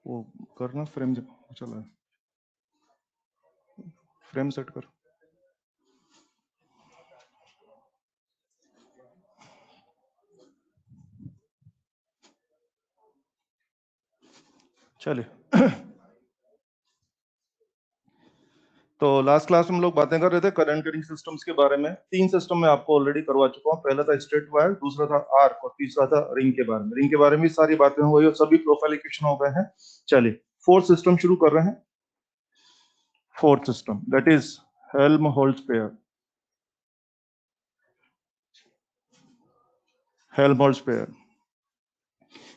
वो करना फ्रेम चला फ्रेम सेट कर। चलिए तो लास्ट क्लास में हम लोग बातें कर रहे थे करंट करिंग सिस्टम्स के बारे में। 3 सिस्टम में आपको ऑलरेडी करवा चुका हूँ। पहला था स्ट्रेट वायर, दूसरा था आर्क और तीसरा था रिंग के बारे में। रिंग के बारे में भी सारी बातें हो गई और सभी प्रोफाइल इक्वेशन हो गए हैं। चलिए फोर्थ सिस्टम शुरू कर रहे हैं। Fourth system that is Helmholtz pair. Helmholtz pair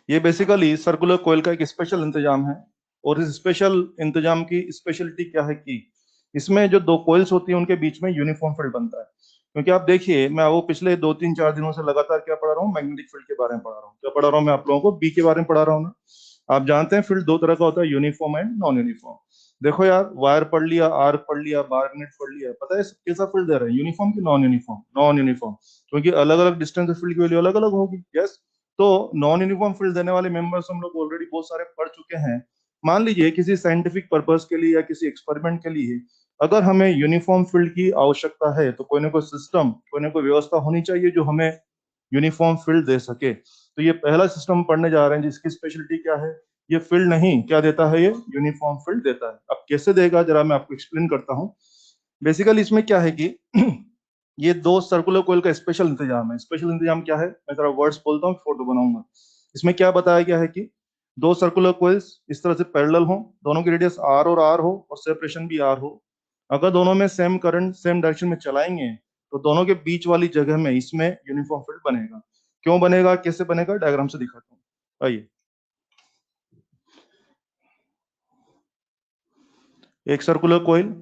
ये बेसिकली सर्कुलर कॉइल का एक स्पेशल इंतजाम है। और इस स्पेशल इंतजाम की स्पेशलिटी क्या है कि इसमें जो दो कॉइल्स होती हैं उनके बीच में यूनिफॉर्म फील्ड बनता है। क्योंकि आप देखिए, मैं वो पिछले 2 3 4 दिनों से लगातार क्या पढ़ा रहा हूँ, मैग्नेटिक फील्ड के बारे में पढ़ा रहा हूँ। क्या पढ़ा रहा हूँ मैं आप लोगों को? बी के बारे में पढ़ा रहा हूँ ना। आप जानते हैं फील्ड 2 तरह का होता है, यूनिफॉर्म एंड नॉन यूनिफॉर्म। देखो यार, वायर पढ़ लिया, आर्क पढ़ लिया, मैग्नेट पढ़ लिया, पता है कैसा फील्ड दे रहा है, यूनिफॉर्म की नॉन यूनिफॉर्म? नॉन यूनिफॉर्म, क्योंकि अलग अलग डिस्टेंस फील्ड की वैल्यू अलग अलग होगी। यस, तो नॉन यूनिफॉर्म फील्ड देने वाले मेंबर्स हम लोग ऑलरेडी बहुत सारे पढ़ चुके हैं। मान लीजिए किसी साइंटिफिक पर्पस के लिए या किसी एक्सपेरिमेंट के लिए अगर हमें यूनिफॉर्म फील्ड की आवश्यकता है तो कोई ना कोई सिस्टम, कोई ना कोई व्यवस्था होनी चाहिए जो हमें यूनिफॉर्म फील्ड दे सके। तो ये पहला सिस्टम पढ़ने जा रहे हैं जिसकी स्पेशलिटी क्या है, ये फील्ड नहीं क्या देता है, ये यूनिफॉर्म फील्ड देता है। अब कैसे देगा जरा मैं आपको एक्सप्लेन करता हूँ। बेसिकली इसमें क्या है कि ये 2 सर्कुलर कोइल का स्पेशल इंतजाम है। स्पेशल इंतजाम क्या है, मैं थोड़ा वर्ड्स बोलता हूँ, फोटो बनाऊंगा। इसमें क्या बताया गया है कि 2 सर्कुलर कोइल्स इस तरह से पैरेलल हो, दोनों की रेडियस आर और आर हो और सेपरेशन भी आर हो। अगर दोनों में सेम करंट सेम डायरेक्शन में चलाएंगे तो दोनों के बीच वाली जगह में इसमें यूनिफॉर्म फील्ड बनेगा। क्यों बनेगा, कैसे बनेगा, डायग्राम से दिखाता हूँ। आइए, एक सर्कुलर कोइल,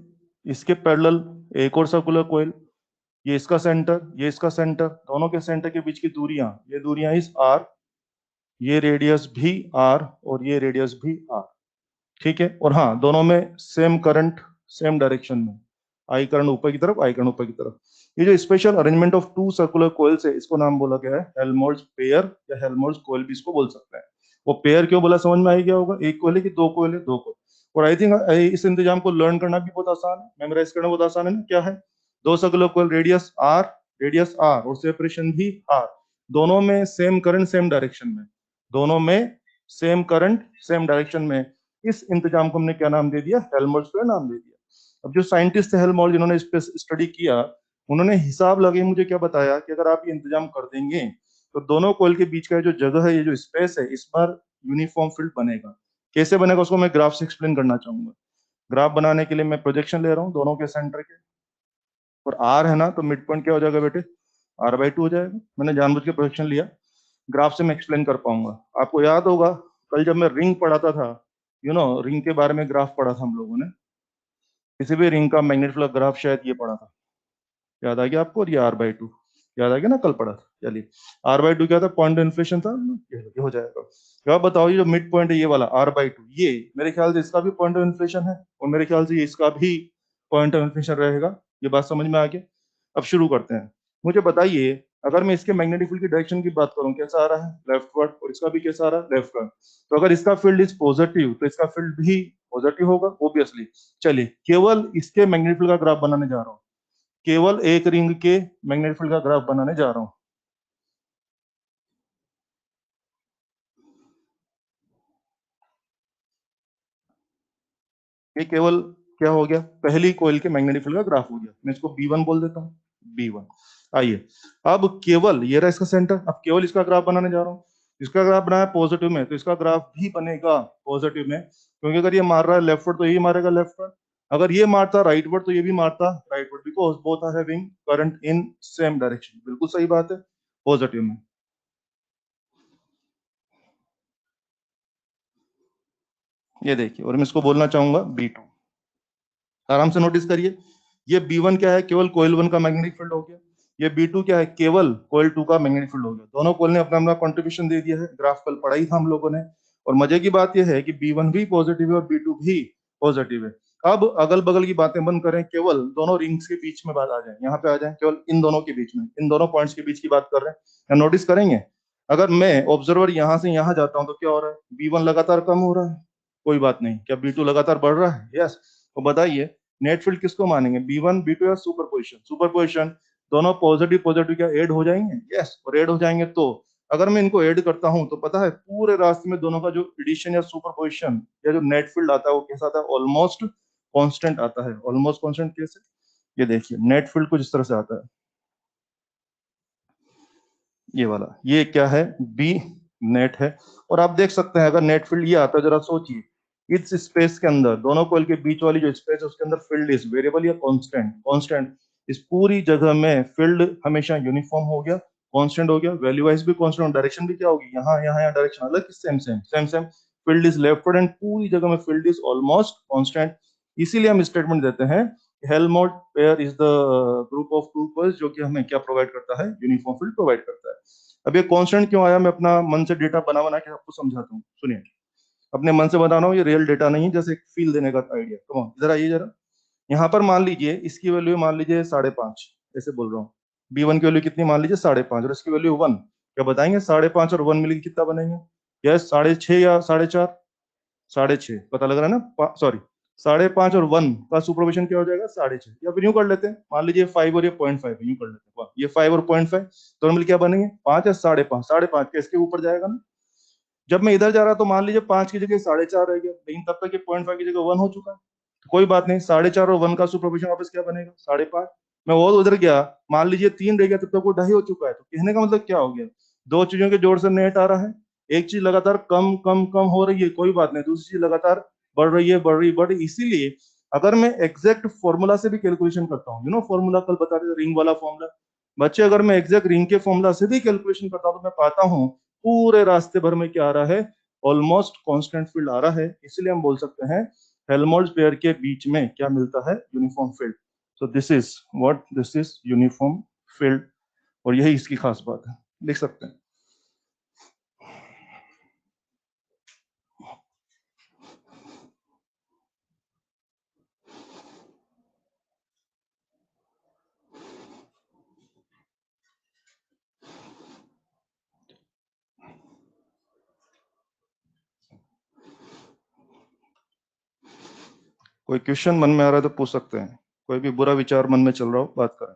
इसके पैरेलल एक और सर्कुलर कोइल, ये इसका सेंटर, ये इसका सेंटर, दोनों के सेंटर के बीच की दूरियां, ये दूरियां इस आर, ये रेडियस भी आर और ये रेडियस भी आर। ठीक है, और हाँ, दोनों में सेम करंट सेम डायरेक्शन में, आई करंट ऊपर की तरफ, आई करंट ऊपर की तरफ। ये जो special arrangement of 2 circular coils है, इसको नाम बोला गया है हेल्महोल्ट्ज पेयर या हेल्महोल्ट्ज कोइल भी इसको बोल सकते हैं। वो पेयर क्यों बोला समझ में आ गया होगा, एक कोइल है कि 2 कोइल है, 2 कोइल। और आई थिंक इस इंतजाम को लर्न करना भी बहुत आसान है, मेमोराइज करना बहुत आसान है ना। क्या है, 2 सर्कुलर कोइल, रेडियस आर और सेपरेशन भी आर, दोनों में सेम करंट सेम डायरेक्शन में, दोनों में सेम करंट सेम डायरेक्शन में। इस इंतजाम को हमने क्या नाम दे दिया, हेल्महोल्ट्ज का नाम दे दिया। अब जो साइंटिस्ट थे हेल्महोल्ट्ज, जिन्होंने इस पे स्टडी किया, उन्होंने हिसाब लगे मुझे क्या बताया कि अगर आप ये इंतजाम कर देंगे तो दोनों कोयल के बीच का जो जगह है, ये जो स्पेस है, इस पर यूनिफॉर्म फील्ड बनेगा। कैसे बनेगा उसको मैं ग्राफ से एक्सप्लेन करना चाहूंगा। ग्राफ बनाने के लिए मैं प्रोजेक्शन ले रहा हूँ दोनों के सेंटर के, और आर है ना, तो मिड पॉइंट क्या हो जाएगा बेटे, r/2 हो जाएगा। मैंने जानबूझ के प्रोजेक्शन लिया, ग्राफ से मैं एक्सप्लेन कर पाऊंगा। आपको याद होगा कल जब मैं रिंग पढ़ाता था, रिंग के बारे में ग्राफ पढ़ा था हम लोगों ने, किसी भी रिंग का मैग्नेटिक फ्लक्स ग्राफ शायद ये पढ़ा था, याद आ गया आपको? और ये r/2 याद आ गया ना, कल पढ़ा था। चलिए, r/2 क्या था, पॉइंट ऑफ इन्फ्लेशन था, ये हो जाएगा। तो आप बताओ, ये जो मिड पॉइंट है ये वाला r/2, ये मेरे ख्याल से इसका भी पॉइंट ऑफ इन्फ्लेशन है और मेरे ख्याल से इसका भी पॉइंट ऑफ इन्फ्लेशन रहेगा। ये बात समझ में आ गई? अब शुरू करते हैं। मुझे बताइए, अगर मैं इसके मैग्नेटिक फील्ड की डायरेक्शन की बात करूं, कैसा आ रहा है, लेफ्टवर्ड, और इसका भी कैसा आ रहा है, लेफ्टवर्ड। तो अगर इसका फील्ड इज पॉजिटिव तो इसका फील्ड भी पॉजिटिव होगा ऑब्वियसली। चलिए, केवल इसके मैग्नेटिक फील्ड का ग्राफ बनाने जा रहा हूं, केवल एक रिंग के मैग्नेटिक फील्ड का ग्राफ बनाने जा रहा हूं। ये केवल क्या हो गया, पहली कोइल के मैग्नेटिक फील्ड का ग्राफ हो गया। मैं इसको B1 बोल देता हूँ, B1। आइए, अब केवल ये रहा इसका सेंटर, अब केवल इसका ग्राफ बनाने जा रहा हूँ। इसका ग्राफ बनाया पॉजिटिव में तो इसका ग्राफ भी बनेगा पॉजिटिव में, क्योंकि अगर ये मार रहा है लेफ्टवर्ड तो ये मारेगा लेफ्टवर्ड, अगर ये मारता राइटवर्ड तो ये भी मारता rightward, because both are having current in same direction. बिल्कुल सही बात है, पॉजिटिव में। ये देखिए, और मैं इसको बोलना चाहूंगा B2। आराम से नोटिस करिए, ये B1 क्या है, केवल कोयल 1 का मैग्नेटिक फील्ड हो गया। ये B2 क्या है, केवल कोयल 2 का मैग्नेटिक फील्ड हो गया। दोनों कोयल ने अपना अपना कंट्रीब्यूशन दे दिया है, ग्राफ कल पढ़ाई था हम लोगों ने। और मजे की बात यह है कि B1 भी पॉजिटिव है और B2 भी पॉजिटिव है। अब अगल बगल की बातें बंद करें, केवल दोनों रिंग्स के बीच में बात आ जाए, यहाँ पे आ जाए, केवल इन दोनों के बीच में, इन दोनों पॉइंट्स के बीच की बात कर रहे हैं। नोटिस करेंगे, अगर मैं ऑब्जर्वर यहाँ से यहाँ जाता हूँ तो क्या हो रहा है, B1 लगातार कम हो रहा है, कोई बात नहीं। क्या B2 लगातार बढ़ रहा है? यस। तो बताइए नेट फील्ड किसको मानेंगे, B1 B2 या सुपरपोजिशन? सुपरपोजिशन। दोनों पॉजिटिव पॉजिटिव क्या ऐड हो जाएंगे? यस। और ऐड हो जाएंगे तो अगर मैं इनको ऐड करता हूं तो पता है पूरे रास्ते में दोनों का जो एडिशन या सुपरपोजिशन या जो नेट फील्ड आता है वो कैसा आता है? ऑलमोस्ट कांस्टेंट आता है। ऑलमोस्ट कांस्टेंट कैसे? ये देखिए नेट फील्ड कुछ इस तरह से आता है, ये वाला, ये क्या है? बी नेट है। और आप देख सकते हैं अगर नेट फील्ड ये आता है, जरा सोचिए इस स्पेस के अंदर दोनों कोयल के बीच वाली जो स्पेस है उसके अंदर फील्ड इज वेरिएबल या कांस्टेंट? कांस्टेंट। इस पूरी जगह में फील्ड हमेशा यूनिफॉर्म हो गया, कांस्टेंट हो गया, वैल्यू वाइज भी कांस्टेंट, डायरेक्शन भी क्या होगी? यहाँ यहाँ यहाँ डायरेक्शन अलग, same same same same. Field is leftward and पूरी जगह में फील्ड इज ऑलमोस्ट कांस्टेंट। इसीलिए हम स्टेटमेंट देते हैं Helmholtz pair is the group of two coils जो कि हमें क्या प्रोवाइड करता है? यूनिफॉर्म फील्ड प्रोवाइड करता है। अब ये कांस्टेंट क्यों आया, मैं अपना मन से डेटा बना बना के आपको समझाता हूँ, सुनिए। अपने मन से बताना हो, ये रियल डेटा नहीं, जैसे एक फील देने का आइडिया। कम ऑन इधर आइए जरा। यहाँ पर मान लीजिए इसकी वैल्यू मान लीजिए 5.5, ऐसे बोल रहा हूँ। B1 की वैल्यू कितनी मान लीजिए? 5.5, और इसकी वैल्यू 1। क्या बताएंगे 5.5 और 1 मिलकर कितना बनेंगे? यस 6.5 या 4.5? 6.5 पता लग रहा है ना? सॉरी, 5.5 और 1 का सुपरपोजिशन क्या हो जाएगा? 6.5। या फिर यूं कर लेते हैं, मान लीजिए 5 और ये 0.5 यूं कर लेते हैं। वाह, ये 5 और 0.5 दोनों मिल क्या बनेंगे? 5 या 5.5? 5.5 के इसके ऊपर जाएगा ना। जब मैं इधर जा रहा तो मान लीजिए 5 की जगह 4.5 रह गया, लेकिन तब तक ये 0.5 की जगह 1 हो चुका है। तो कोई बात नहीं, 4.5 और 1 का सुपरपोजिशन वापस क्या बनेगा? 5.5। मैं और उधर गया, मान लीजिए 3 रह गया, तब तक वो 2.5 हो चुका है। तो कहने का मतलब क्या हो गया? दो चीजों के जोड़ से नेट आ रहा है। एक चीज लगातार कम कम कम हो रही है, कोई बात नहीं, दूसरी चीज लगातार बढ़ रही है, बढ़ रही बढ़ रही। इसीलिए अगर मैं एग्जैक्ट फॉर्मूला से भी कैलकुलेशन करता हूँ, फॉर्मूला कल बता रहे थे, रिंग वाला फॉर्मूला, बच्चे अगर मैं एग्जैक्ट रिंग के फॉर्मूला से भी कैलकुलेशन करता हूँ तो मैं पाता हूँ पूरे रास्ते भर में क्या आ रहा है? ऑलमोस्ट कांस्टेंट फील्ड आ रहा है। इसलिए हम बोल सकते हैं हेल्महोल्ट्ज पेयर के बीच में क्या मिलता है? Uniform field. So this is what, this is uniform field, और यही इसकी खास बात है, लिख सकते हैं। कोई क्वेश्चन मन में आ रहा है तो पूछ सकते हैं, कोई भी बुरा विचार मन में चल रहा हो बात करें।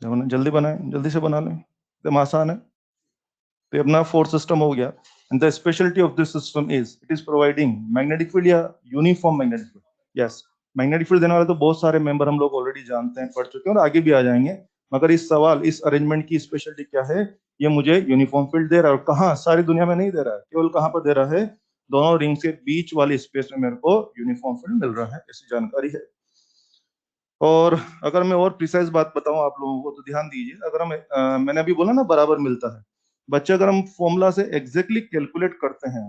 जल्दी बनाए, जल्दी से बना लें, एकदम आसान है। तो ये अपना फोर्स सिस्टम हो गया। And the speciality of this system is it is providing magnetic field या uniform magnetic field. Yes, magnetic field देने वाले तो बहुत सारे मेंबर हम लोग ऑलरेडी जानते हैं, पढ़ चुके हैं और आगे भी आ जाएंगे। मगर इस सवाल, इस अरेंजमेंट की स्पेशलिटी क्या है? ये मुझे यूनिफॉर्म फील्ड दे रहा है, और कहाँ? सारी दुनिया में नहीं दे रहा है, केवल कहाँ पर दे रहा है? दोनों रिंग्स के बीच वाले स्पेस में मेरे को यूनिफॉर्म फील्ड मिल रहा है, ऐसी जानकारी है। और अगर मैं और प्रिसाइज बात बताऊं आप लोगों को तो ध्यान दीजिए, अगर हम मैंने अभी बोला ना बराबर मिलता है, बच्चे अगर हम फॉर्मूला से एग्जैक्टली कैलकुलेट करते हैं,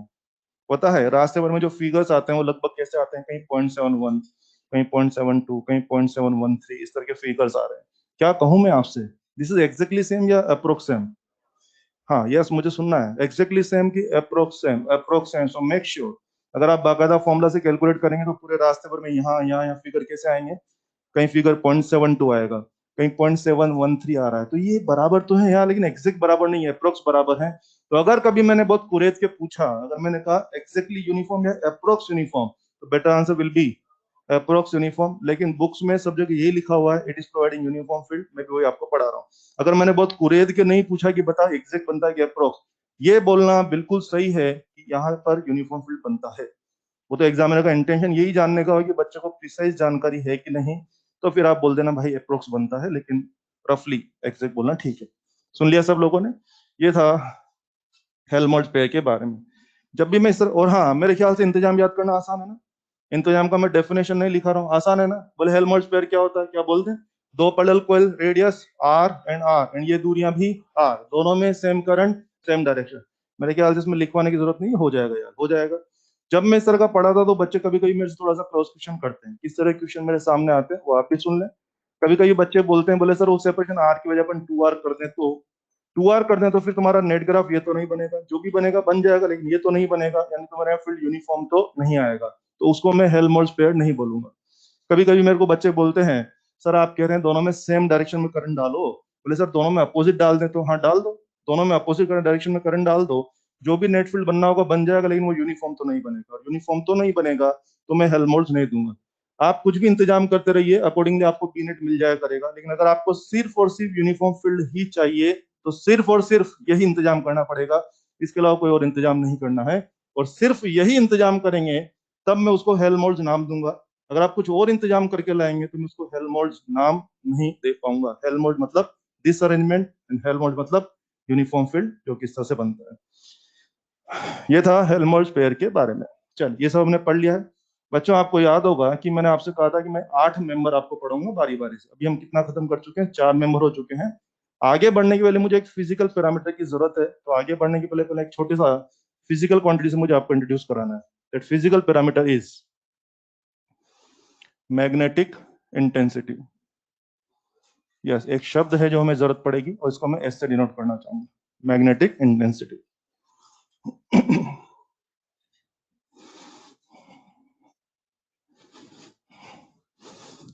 पता है रास्ते भर में जो फिगर्स आते हैं वो लगभग कैसे आते हैं? कहीं 0.71, कहीं 0.72, कहीं 0.713, इस तरह के फिगर्स आ रहे हैं। क्या कहूं मैं आपसे, दिस इज एग्जैक्टली सेम या अप्रोक्स सेम? हाँ यस, मुझे सुनना है, एग्जैक्टली सेम की approx same? Approx same. So make sure अगर आप बाकायदा फॉर्मूला से कैलकुलेट करेंगे तो पूरे रास्ते भर में यहाँ यहाँ यहाँ फिगर कैसे आएंगे? कहीं फिगर 0.72 आएगा, कहीं 0.713 आ रहा है। तो ये बराबर तो है यार, लेकिन एग्जैक्ट बराबर नहीं है, अप्रोक्स बराबर है। तो अगर कभी मैंने बहुत कुरेद के पूछा, अगर मैंने कहा एग्जैक्टली यूनिफॉर्म या अप्रोक्स यूनिफॉर्म, तो better answer will be approx uniform. लेकिन बुक्स में सब जगह यही लिखा हुआ है, it is providing uniform field, मैं भी वही आपको पढ़ा रहा हूँ। अगर मैंने बहुत कुरेद के नहीं पूछा कि बता एग्जैक्ट बनता है कि अप्रोक्स, ये बोलना बिल्कुल सही है कि यहाँ पर यूनिफॉर्म फील्ड बनता है। वो तो एग्जामिनर का इंटेंशन यही जानने का हो कि बच्चे को प्रिसाइज जानकारी है कि नहीं। तो फिर आप बोल देना भाई अप्रोक्स बनता है, लेकिन रफली एग्जैक्ट बोलना ठीक है। सुन लिया सब लोगों ने? ये था हेल्महोल्ट्ज पेयर के बारे में। जब भी मैं इस तरह, और हाँ मेरे ख्याल से इंतजाम याद करना आसान है ना, इंतजाम का मैं डेफिनेशन नहीं लिखा रहा हूँ, आसान है ना। बोले हेल्महोल्ट्ज पेयर क्या होता है, क्या बोलते हैं, दो parallel coil radius R and ये दूरियां भी आर, दोनों में सेम करंट सेम डायरेक्शन। मेरे ख्याल से इसमें लिखवाने की जरूरत नहीं, हो जाएगा यार, हो जाएगा। जब मैं इस तरह का पढ़ा था तो बच्चे कभी कभी मेरे से थोड़ा सा क्रॉस क्वेश्चन करते हैं, किस तरह के क्वेश्चन मेरे सामने आते हैं वो आप भी सुन लें। कभी कभी बच्चे बोलते हैं, बोले सर वो सेपरेशन आर की वजह अपन 2R कर दें तो 2R कर दें तो फिर तुम्हारा नेट ग्राफ ये तो नहीं बनेगा, जो भी बनेगा बन जाएगा लेकिन ये तो नहीं बनेगा, यानी तुम्हारे यहाँ फील्ड यूनिफॉर्म तो नहीं आएगा, तो उसको मैं हेल्महोल्ट्ज पेयर नहीं बोलूंगा। कभी कभी मेरे को बच्चे बोलते हैं, सर आप कह रहे हैं दोनों में सेम डायरेक्शन में करंट डालो, बोले सर दोनों में अपोजिट डाल दें तो हाँ डाल दो, दोनों में अपोजिट डायरेक्शन में करंट डाल दो, जो भी नेट फील्ड बनना होगा बन जाएगा, लेकिन वो यूनिफॉर्म तो नहीं बनेगा, और यूनिफॉर्म तो नहीं बनेगा तो मैं हेल्महोल्ट्ज नहीं दूंगा। आप कुछ भी इंतजाम करते रहिए, अकॉर्डिंगली आपको पी नेट मिल जाया करेगा, लेकिन अगर आपको सिर्फ और सिर्फ यूनिफॉर्म फील्ड ही चाहिए तो सिर्फ और सिर्फ यही इंतजाम करना पड़ेगा, इसके अलावा कोई और इंतजाम नहीं करना है। और सिर्फ यही इंतजाम करेंगे तब मैं उसको हेल्महोल्ट्ज नाम दूंगा। अगर आप कुछ और इंतजाम करके लाएंगे तो मैं उसको हेल्महोल्ट्ज नाम नहीं दे पाऊंगा। हेल्महोल्ट्ज मतलब दिस अरेंजमेंट एंड हेल्महोल्ट्ज मतलब यूनिफॉर्म फील्ड जो किस तरह से बनता है। ये था हेल्महोल्ट्ज पेयर के बारे में। चल ये सब हमने पढ़ लिया है। बच्चों आपको याद होगा कि मैंने आपसे कहा था कि मैं 8 मेंबर आपको पढ़ाऊंगा बारी बारी से। अभी हम कितना खत्म कर चुके हैं, 4 मेंबर हो चुके हैं। आगे बढ़ने के पहले मुझे एक फिजिकल पैरामीटर की जरूरत है, तो आगे बढ़ने के पहले पहले एक छोटे सा फिजिकल क्वांटिटी से मुझे आपको इंट्रोड्यूस कराना है। That physical parameter is magnetic intensity. Yes, एक शब्द है जो हमें जरूरत पड़ेगी और इसको मैं एस से डिनोट करना चाहूंगा, मैग्नेटिक इंटेंसिटी।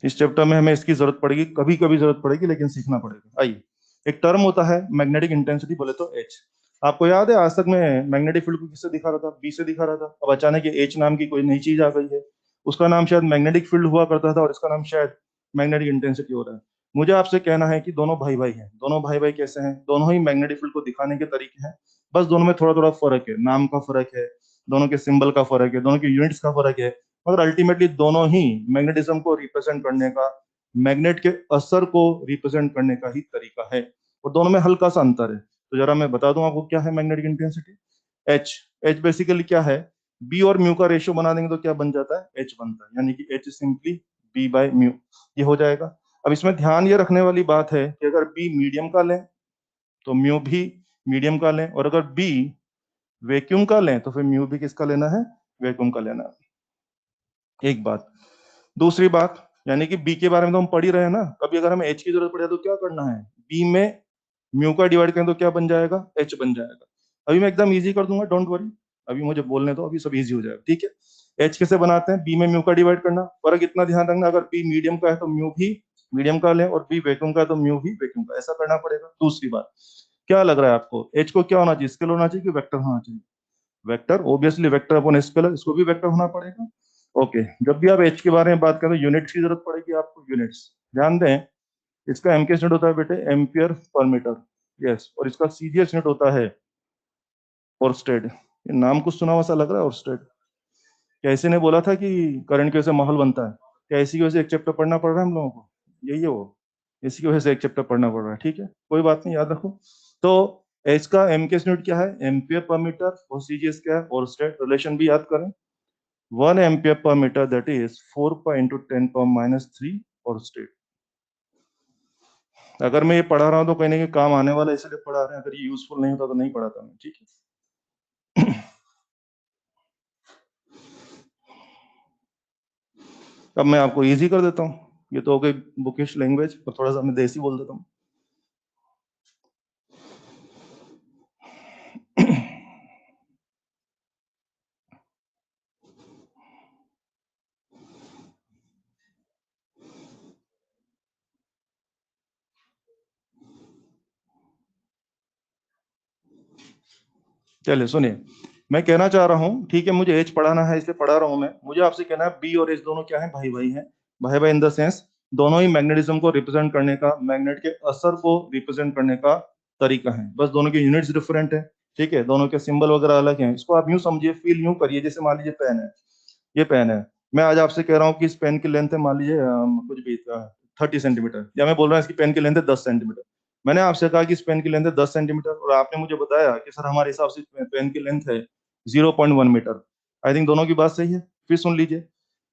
इस चैप्टर में हमें इसकी जरूरत पड़ेगी, कभी कभी जरूरत पड़ेगी, लेकिन सीखना पड़ेगा। आइए, एक टर्म होता है मैग्नेटिक इंटेंसिटी, बोले तो एच। आपको याद है आज तक मैं मैग्नेटिक फील्ड को किससे दिखा रहा था, बी से दिखा रहा था। अब अचानक ये एच नाम की कोई नई चीज आ गई है, उसका नाम शायद मैग्नेटिक फील्ड हुआ करता था और इसका नाम शायद मैग्नेटिक इंटेंसिटी हो रहा है। मुझे आपसे कहना है कि दोनों भाई भाई हैं। दोनों भाई भाई कैसे हैं, दोनों ही मैग्नेटिक फील्ड को दिखाने के तरीके हैं, बस दोनों में थोड़ा थोड़ा फर्क है, नाम का फर्क है, दोनों के सिंबल का फर्क है, दोनों के यूनिट्स का फर्क है, मगर अल्टीमेटली दोनों ही मैग्नेटिज्म को रिप्रेजेंट करने का, मैग्नेट के असर को रिप्रेजेंट करने का ही तरीका है, और दोनों में हल्का सा अंतर है। तो जरा मैं बता दूं आपको क्या है magnetic intensity. H, H basically क्या है, बी और म्यू का रेशियो बना देंगे तो क्या बन जाता है, एच बनता है, यानी कि H simply B by mu, ये हो जाएगा। अब इसमें ध्यान ये रखने वाली बात है कि अगर बी मीडियम का लें तो म्यू भी मीडियम का लें, और अगर बी वैक्यूम का लें तो फिर म्यू भी किसका लेना है, वैक्यूम का लेना है। एक बात। दूसरी बात, यानी कि बी के बारे में तो हम पढ़ ही रहे हैं ना, कभी अगर हमें एच की जरूरत पड़े तो क्या करना है, बी में म्यू का डिवाइड करें तो क्या बन जाएगा, एच बन जाएगा। अभी मैं एकदम इजी कर दूंगा, डोंट वरी, अभी मुझे बोलने दो, अभी सब इजी हो जाएगा, ठीक है। एच कैसे बनाते हैं, बी में म्यू का डिवाइड करना, फर्क इतना ध्यान रखना, अगर बी मीडियम का है तो म्यू भी मीडियम का लें, और बी वैक्यूम का है तो म्यू भी वैक्यूम का, ऐसा करना पड़ेगा। दूसरी बात, क्या लग रहा है आपको, एच को क्या होना चाहिए, स्केलर होना चाहिए कि वेक्टर होना चाहिए, vector, obviously vector upon scalar, इसको भी वेक्टर होना पड़ेगा। ओके, जब भी आप एच के बारे में बात करें तो यूनिट्स की जरूरत पड़ेगी आपको, यूनिट्स ध्यान दें। इसका एम के यूनिट होता है बेटे एम्पियर पर मीटर, यस, और इसका सीजीएस यूनिट होता है ओर्स्टेड। ये नाम कुछ सुना हुआ सा लग रहा है, ओर्स्टेड। क्या इसी ने बोला था कि करंट की वजह से माहौल बनता है, क्या इसी की वजह से एक चैप्टर पढ़ना पड़ रहा है हम लोगों को, यही है वो, इसी की वजह से एक चैप्टर पढ़ना पड़ रहा है, ठीक है, कोई बात नहीं, याद रखो। तो एच का एम के यूनिट क्या है, एम्पियर पर मीटर, और सीजीएस क्या है, ओर्स्टेड। रिलेशन भी याद करें, 1 ampere per metre that is 4 × 10⁻³ Oersted. अगर मैं ये पढ़ा रहा हूँ तो कहीं ना कहीं काम आने वाला है, इसलिए पढ़ा रहे हैं, अगर ये यूजफुल नहीं होता तो नहीं पढ़ाता मैं, ठीक है। अब मैं आपको इजी कर देता हूँ, ये तो हो गई बुकिश लैंग्वेज, और थोड़ा सा मैं देसी बोल देता हूँ। चलिए सुनिए, मैं कहना चाह रहा हूँ, ठीक है, मुझे एच पढ़ाना है इसलिए पढ़ा रहा हूँ मैं, मुझे आपसे कहना है बी और एच दोनों क्या है, भाई भाई हैं। भाई भाई इन द सेंस दोनों ही मैग्नेटिज्म को रिप्रेजेंट करने का, मैग्नेट के असर को रिप्रेजेंट करने का तरीका है, बस दोनों के यूनिट्स डिफरेंट है, ठीक है, दोनों के सिंबल वगैरह अलग हैं। इसको आप यूं समझिए, फील यूं करिए, जैसे मान लीजिए पेन है, ये पेन है, मैं आज आपसे कह रहा हूँ कि इस पेन की लेंथ है मान लीजिए कुछ भी 30 सेंटीमीटर, या मैं बोल रहा हूँ इसकी पेन की लेंथ है 10 सेंटीमीटर। मैंने आपसे कहा कि इस पेन की लेंथ है 10 सेंटीमीटर, और आपने मुझे बताया कि सर हमारे हिसाब से पेन की लेंथ है 0.1 मीटर। आई थिंक दोनों की बात सही है। फिर सुन लीजिए,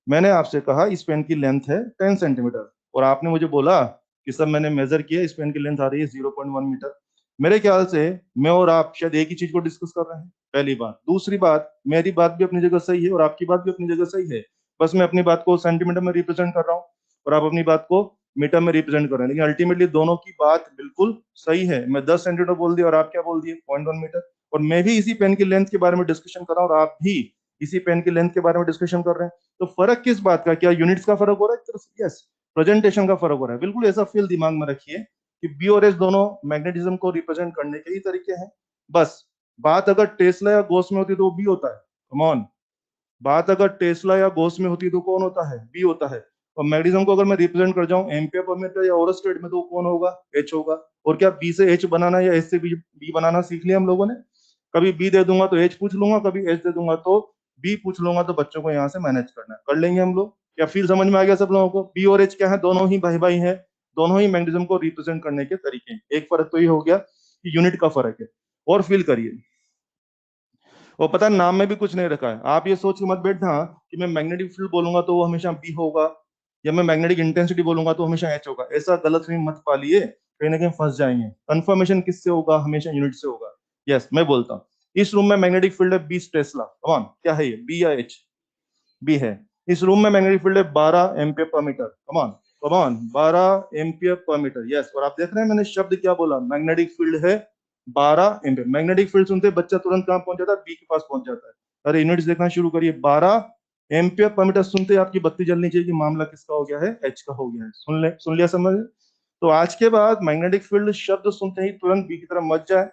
मैंने आपसे कहा इस पेन की लेंथ है 10 सेंटीमीटर और आपने मुझे बोला कि सर मैंने मेजर किया, इस पेन की लेंथ आ रही है 0.1 मीटर। मेरे ख्याल से मैं और आप शायद एक ही चीज को डिस्कस कर रहे हैं, पहली बात। दूसरी बात, मेरी बात भी अपनी जगह सही है और आपकी बात भी अपनी जगह सही है, बस मैं अपनी बात को सेंटीमीटर में रिप्रेजेंट कर रहा हूँ और आप अपनी बात को मीटर में रिप्रेजेंट कर रहे हैं, लेकिन अल्टीमेटली दोनों की बात बिल्कुल सही है। मैं 10 सेंटीमीटर बोल दिया और आप क्या बोल दिए, 0.1 मीटर। और मैं भी इसी पेन की लेंथ के बारे में डिस्कशन कर रहा हूँ और आप भी इसी पेन की लेंथ के बारे में डिस्कशन कर रहे हैं। तो फर्क किस बात का, क्या यूनिट्स का फर्क हो रहा है एक तरह से? यस, प्रेजेंटेशन का फर्क हो रहा है। बिल्कुल ऐसा फील दिमाग में रखिए कि बी और एच दोनों मैग्नेटिज्म को रिप्रेजेंट करने के ही तरीके हैं। बस बात अगर टेस्ला या गोस में होती तो वो बी होता है, कम ऑन। बात अगर टेस्ला या गोस में होती तो कौन होता है, बी होता है। और मैग्नेटिज्म को अगर मैं रिप्रेजेंट कर जाऊं एम्पियर पर मीटर या ओरस्टेड में तो कौन होगा, एच होगा। और क्या बी से एच बनाना या एच से बी बनाना सीख लिया हम लोगों ने? कभी बी दे दूंगा तो एच पूछ लूंगा, कभी एच दे दूंगा तो बी पूछ लूंगा। तो बच्चों को यहाँ से मैनेज करना है, कर लेंगे हम लोग। क्या फील समझ में आ गया सब लोगों को? बी और एच क्या है, दोनों ही भाई भाई हैं, दोनों ही मैग्नेटिज्म को रिप्रेजेंट करने के तरीके हैं। एक फर्क तो ये हो गया कि यूनिट का फर्क है। और फील करिए, और पता है नाम में भी कुछ नहीं रखा है। आप ये सोच के मत बैठना कि मैं मैग्नेटिक फील्ड बोलूंगा तो वो हमेशा बी होगा, या मैं मैग्नेटिक इंटेंसिटी बोलूंगा तो हमेशा एच होगा। ऐसा गलत फहमी मत पालिए, कहीं ना कहीं फंस जाएंगे। कंफर्मेशन किससे होगा, हमेशा यूनिट से होगा। यस, मैं बोलता हूँ इस रूम में मैग्नेटिक फील्ड है 20 टेस्ला, कौन क्या है ये, बी या एच? बी है। इस रूम में मैग्नेटिक फील्ड है 12 एम्पियर पर मीटर, कमान कमान 12 एम्पियर पर मीटर। यस, और आप देख रहे हैं मैंने शब्द क्या बोला, मैग्नेटिक फील्ड है 12 एम्पियर। मैग्नेटिक फील्ड सुनते बच्चा तुरंत कहां पहुंच जाता है, बी के पास पहुंच जाता है। अरे यूनिट्स देखना शुरू करिए, 12 एम्पियर पर मीटर सुनते आपकी बत्ती जलनी चाहिए कि मामला किसका हो गया है, एच का हो गया है। सुन लिया समझ? तो आज के बाद मैग्नेटिक फील्ड शब्द सुनते ही तुरंत बी की तरफ मत जाए,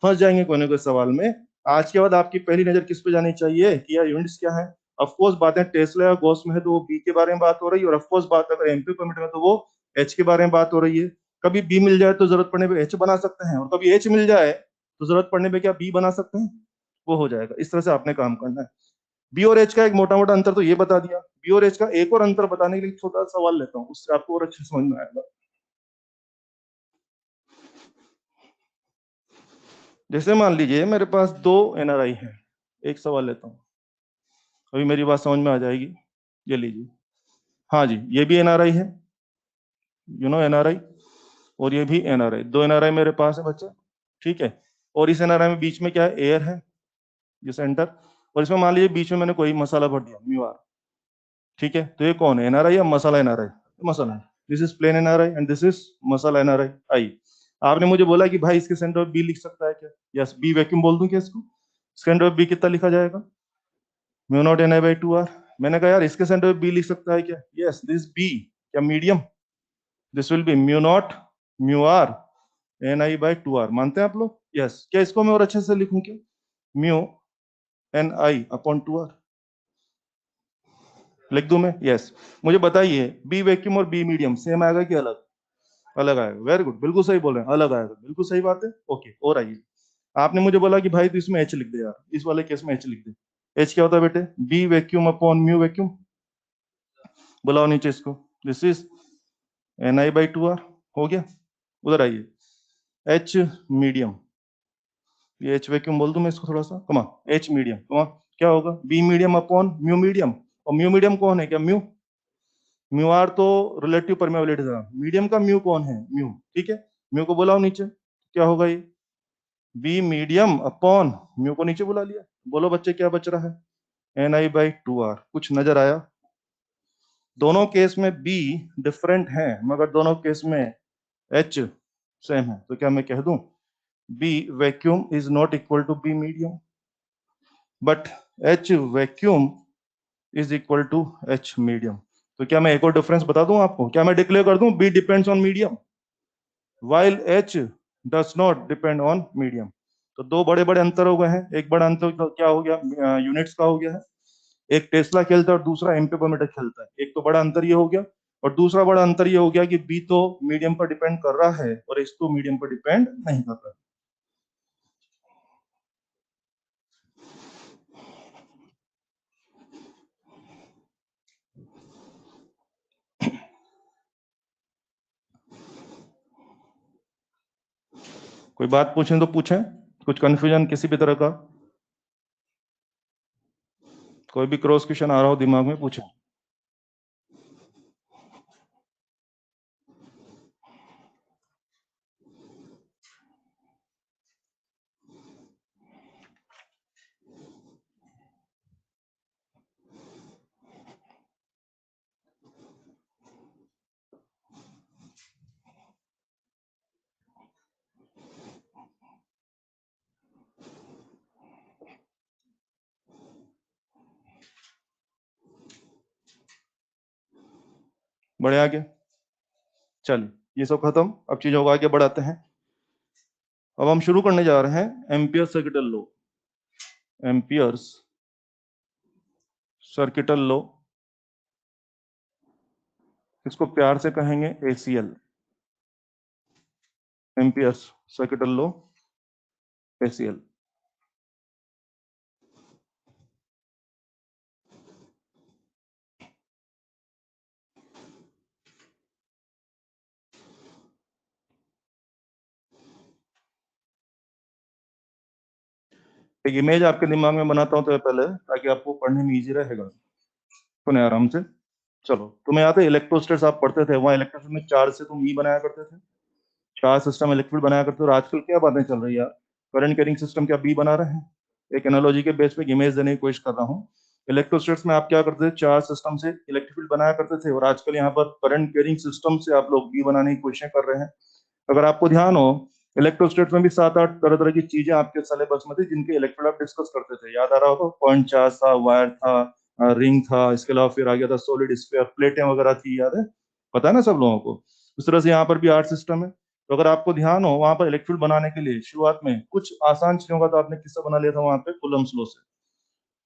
फंस जाएंगे कोई ना कोई सवाल में। आज के बाद आपकी पहली नजर किस पे जानी चाहिए कि यार यूनिट्स क्या है। ऑफ कोर्स बातें टेस्ला या गॉस में है तो वो बी के बारे में बात हो रही है, और ऑफ कोर्स बात अगर एम्पी पर मीटर में तो वो एच के बारे में बात हो रही है। कभी बी मिल जाए तो जरूरत पड़ने पे एच बना सकते हैं, और कभी एच मिल जाए तो जरूरत पड़ने पे क्या बी बना सकते हैं, वो हो जाएगा। इस तरह से आपने काम करना है। बी और एच का एक मोटा मोटा अंतर तो ये बता दिया। बी और एच का एक और अंतर बताने के लिए छोटा सवाल लेता हूँ, उससे आपको और अच्छे समझ में आएगा। जैसे मान लीजिए मेरे पास दो एनआरआई है, एक सवाल लेता हूँ, अभी मेरी बात समझ में आ जाएगी। ये लीजिए, हाँ जी, ये भी एनआरआई है, एनआरआई, और ये भी एनआरआई। दो एनआरआई मेरे पास है बच्चे, ठीक है। और इस एनआरआई में बीच में क्या है, एयर है, ये सेंटर। और इसमें मान लीजिए बीच में मैंने कोई मसाला भर दिया, म्यू आर, ठीक है। तो ये कौन है, एनआरआई या masala NRI? Masala. This is plain NRI and this is masala NRI. I, आपने मुझे बोला कि भाई इसके सेंटर बी लिख सकता है क्या? यस, बी वैक्यूम बोल दूं क्या इसको? सेंटर बी कितना लिखा जाएगा, mu not N I by 2 आर। मैंने कहा यार इसके सेंटर बी लिख सकता है क्या? यस, दिस बी, क्या medium, this will be mu not mu R N I by 2 R. मानते हैं आप लोग? यस। क्या इसको मैं और अच्छे से लिखूं क्या, mu N I upon 2 R लिख दूं मैं? यस। मुझे बताइए बी वैक्यूम और बी मीडियम सेम आएगा कि अलग? अलग आएगा। वेरी गुड, बिल्कुल सही बोल रहे हैं, अलग आएगा, बिल्कुल सही बात है। ओके, और आइए, आपने मुझे बोला कि भाई तो इसमें एच लिख दे यार, इस वाले केस में एच लिख दे। एच क्या होता है बेटे, B vacuum upon mu vacuum. बुलाओ नीचे इसको, this is N I by 2 R. हो गया? उधर आइए, एच मीडियम, ये एच वैक्यूम बोल दूं मैं इसको थोड़ा सा, कमा एच मीडियम, कमा क्या होगा, B medium upon mu medium. और म्यू मीडियम कौन है, क्या म्यू? म्यू आर तो रिलेटिव परमेबिलिटी था, मीडियम का म्यू कौन है, म्यू, ठीक है। म्यू को बुलाओ नीचे, क्या होगा ये, बी मीडियम अपॉन म्यू को नीचे बुला लिया। बोलो बच्चे क्या बच रहा है, एन आई बाई 2 आर। कुछ नजर आया? दोनों केस में बी डिफरेंट है, मगर दोनों केस में एच सेम है। तो क्या मैं कह दूं B vacuum is not equal to B medium, but H vacuum is equal to H medium. तो क्या मैं एक और डिफरेंस बता दूं आपको, क्या मैं डिक्लेयर कर दूं B depends on medium while H does not depend on medium. तो दो बड़े बड़े अंतर हो गए हैं। एक बड़ा अंतर तो क्या हो गया, यूनिट्स का हो गया है। एक टेस्ला खेलता है और दूसरा एम्पी पर मीटर खेलता है। एक तो बड़ा अंतर ये हो गया, और दूसरा बड़ा अंतर ये हो गया कि बी तो मीडियम पर डिपेंड कर रहा है और एच तो मीडियम पर डिपेंड नहीं कर रहा है। कोई बात पूछें तो पूछें, कुछ कंफ्यूजन किसी भी तरह का, कोई भी क्रॉस क्वेश्चन आ रहा हो दिमाग में पूछें। बढ़े आगे। चलिए ये सब खत्म, अब चीजों को आगे बढ़ाते हैं। अब हम शुरू करने जा रहे हैं ampere circuital law. Amperes circuital law, इसको प्यार से कहेंगे ACL, amperes circuital law, ACL. एक इमेज आपके दिमाग में बनाता हूं तो पहले, ताकि आपको पढ़ने में इजी रहेगा। सुने आराम से। चलो, तुम्हें याद है इलेक्ट्रोस्टेट्स आप पढ़ते थे, वहां इलेक्ट्रोस्टेट में चार्ज से तुम ई बनाया करते थे, चार्ज सिस्टम इलेक्ट्रिक बनाया करते थे। और आजकल क्या बातें चल रही है यार, करंट कैरिंग सिस्टम क्या बी बना रहे हैं। एक एनालॉजी के बेस पे एक इमेज देने की कोशिश कर रहा हूँ। इलेक्ट्रोस्टेट्स में आप क्या करते थे, चार्ज सिस्टम से इलेक्ट्रिक फील्ड बनाया करते थे, और आजकल यहाँ पर करंट कैरिंग सिस्टम से आप लोग बी बनाने की कोशिशें कर रहे हैं। अगर आपको ध्यान हो, इलेक्ट्रोस्टेट में भी 7-8 तरह तरह की चीजें आपके सिलेबस में थी, जिनके इलेक्ट्रोड आप डिस्कस करते थे। याद आ रहा होगा, पॉइंट चार्ज था, वायर था, रिंग था, इसके अलावा फिर आ गया था सॉलिड स्फीयर, प्लेटें वगैरह थी, याद है, पता है ना सब लोगों को। उस तरह से यहाँ पर भी आर्ट सिस्टम है। तो अगर आपको ध्यान हो, वहां पर इलेक्ट्रोड बनाने के लिए शुरुआत में कुछ आसान चीजों का तो आपने किस्सा बना लिया था वहां पे, कूलम्ब्स लॉ से,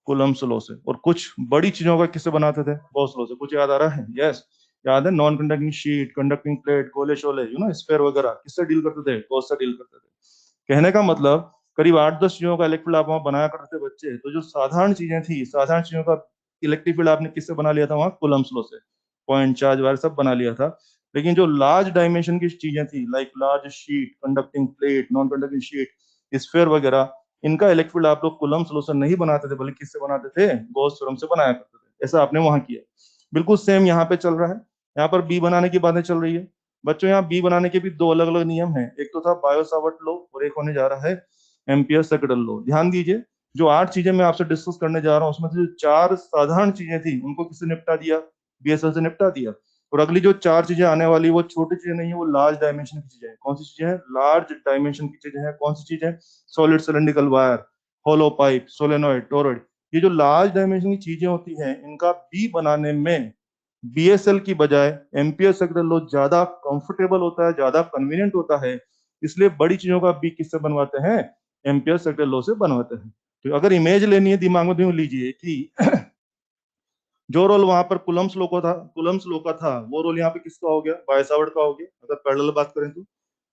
कूलम्ब्स लॉ से। और कुछ बड़ी चीजों का किस्से बनाते थे गॉस लॉ से। कुछ याद आ रहा है? यस, याद है, non conducting sheet, conducting plate, गोले शोले, स्फेयर वगैरह, किससे डील करते थे? गॉस से डील करते थे। कहने का मतलब करीब 8-10 चीजों का इलेक्ट्रिक फील्ड आप वहां बनाया करते थे बच्चे। तो जो साधारण चीजें थी, साधारण चीजों का इलेक्ट्रिक फील्ड आपने किससे बना लिया था वहां? कूलम्ब्स लॉ से। पॉइंट चार्ज वायर सब बना लिया था। लेकिन जो लार्ज डायमेंशन की चीजें थी, like large sheet, conducting plate, non conducting sheet, sphere वगैरह, इनका इलेक्ट्रिक फील्ड आप लोग कूलम्ब सॉल्यूशन नहीं बनाते थे, बल्कि किससे बनाते थे? गॉस थ्योरम से बनाया करते थे। ऐसा आपने वहां किया। बिल्कुल सेम यहाँ पे चल रहा है। यहाँ पर बी बनाने की बातें चल रही है बच्चों। यहाँ बी बनाने के भी दो अलग अलग नियम हैं। एक तो था बायो सावर्ट लॉ, और एक होने जा रहा है एम्पियर सर्किटल लॉ। ध्यान दीजिए, जो 8 चीजें मैं आपसे डिस्कस करने जा रहा हूँ, उसमें से जो 4 साधारण चीजें थी, उनको किससे निपटा दिया? बीएसएल से निपटा दिया। और अगली जो 4 चीजें आने वाली, वो छोटी चीजें नहीं है, वो लार्ज डायमेंशन की चीजें हैं। कौन सी चीजें हैं? लार्ज डायमेंशन की चीजें हैं। कौन सी चीजें? सॉलिड सिलेंड्रिकल वायर, होलो पाइप, सोलेनॉइड, टोरॉइड। ये जो लार्ज डायमेंशन की चीजें होती हैं, इनका बी बनाने में बीएसएल की बजाय एम्पियर सर्किटल लॉ ज्यादा कंफर्टेबल होता है, ज्यादा कन्वीनियंट होता है। इसलिए बड़ी चीजों का बी किससे बनवाते हैं? एम्पियर सर्किटल लॉ से बनवाते हैं। तो अगर इमेज लेनी है दिमाग में, तो यूं लीजिए कि जो रोल वहां पर कुलम्स लॉ का था, कुलम्स लॉ का था, वो रोल यहाँ पे किसका हो गया? बाय-सावर्ट का हो गया। अगर पैरेलल बात करें तो